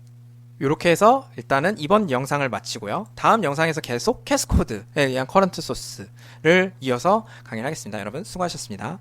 이렇게 해서 일단은 이번 영상을 마치고요. 다음 영상에서 계속 캐스코드에 의한 커런트 소스를 이어서 강의를 하겠습니다. 여러분 수고하셨습니다.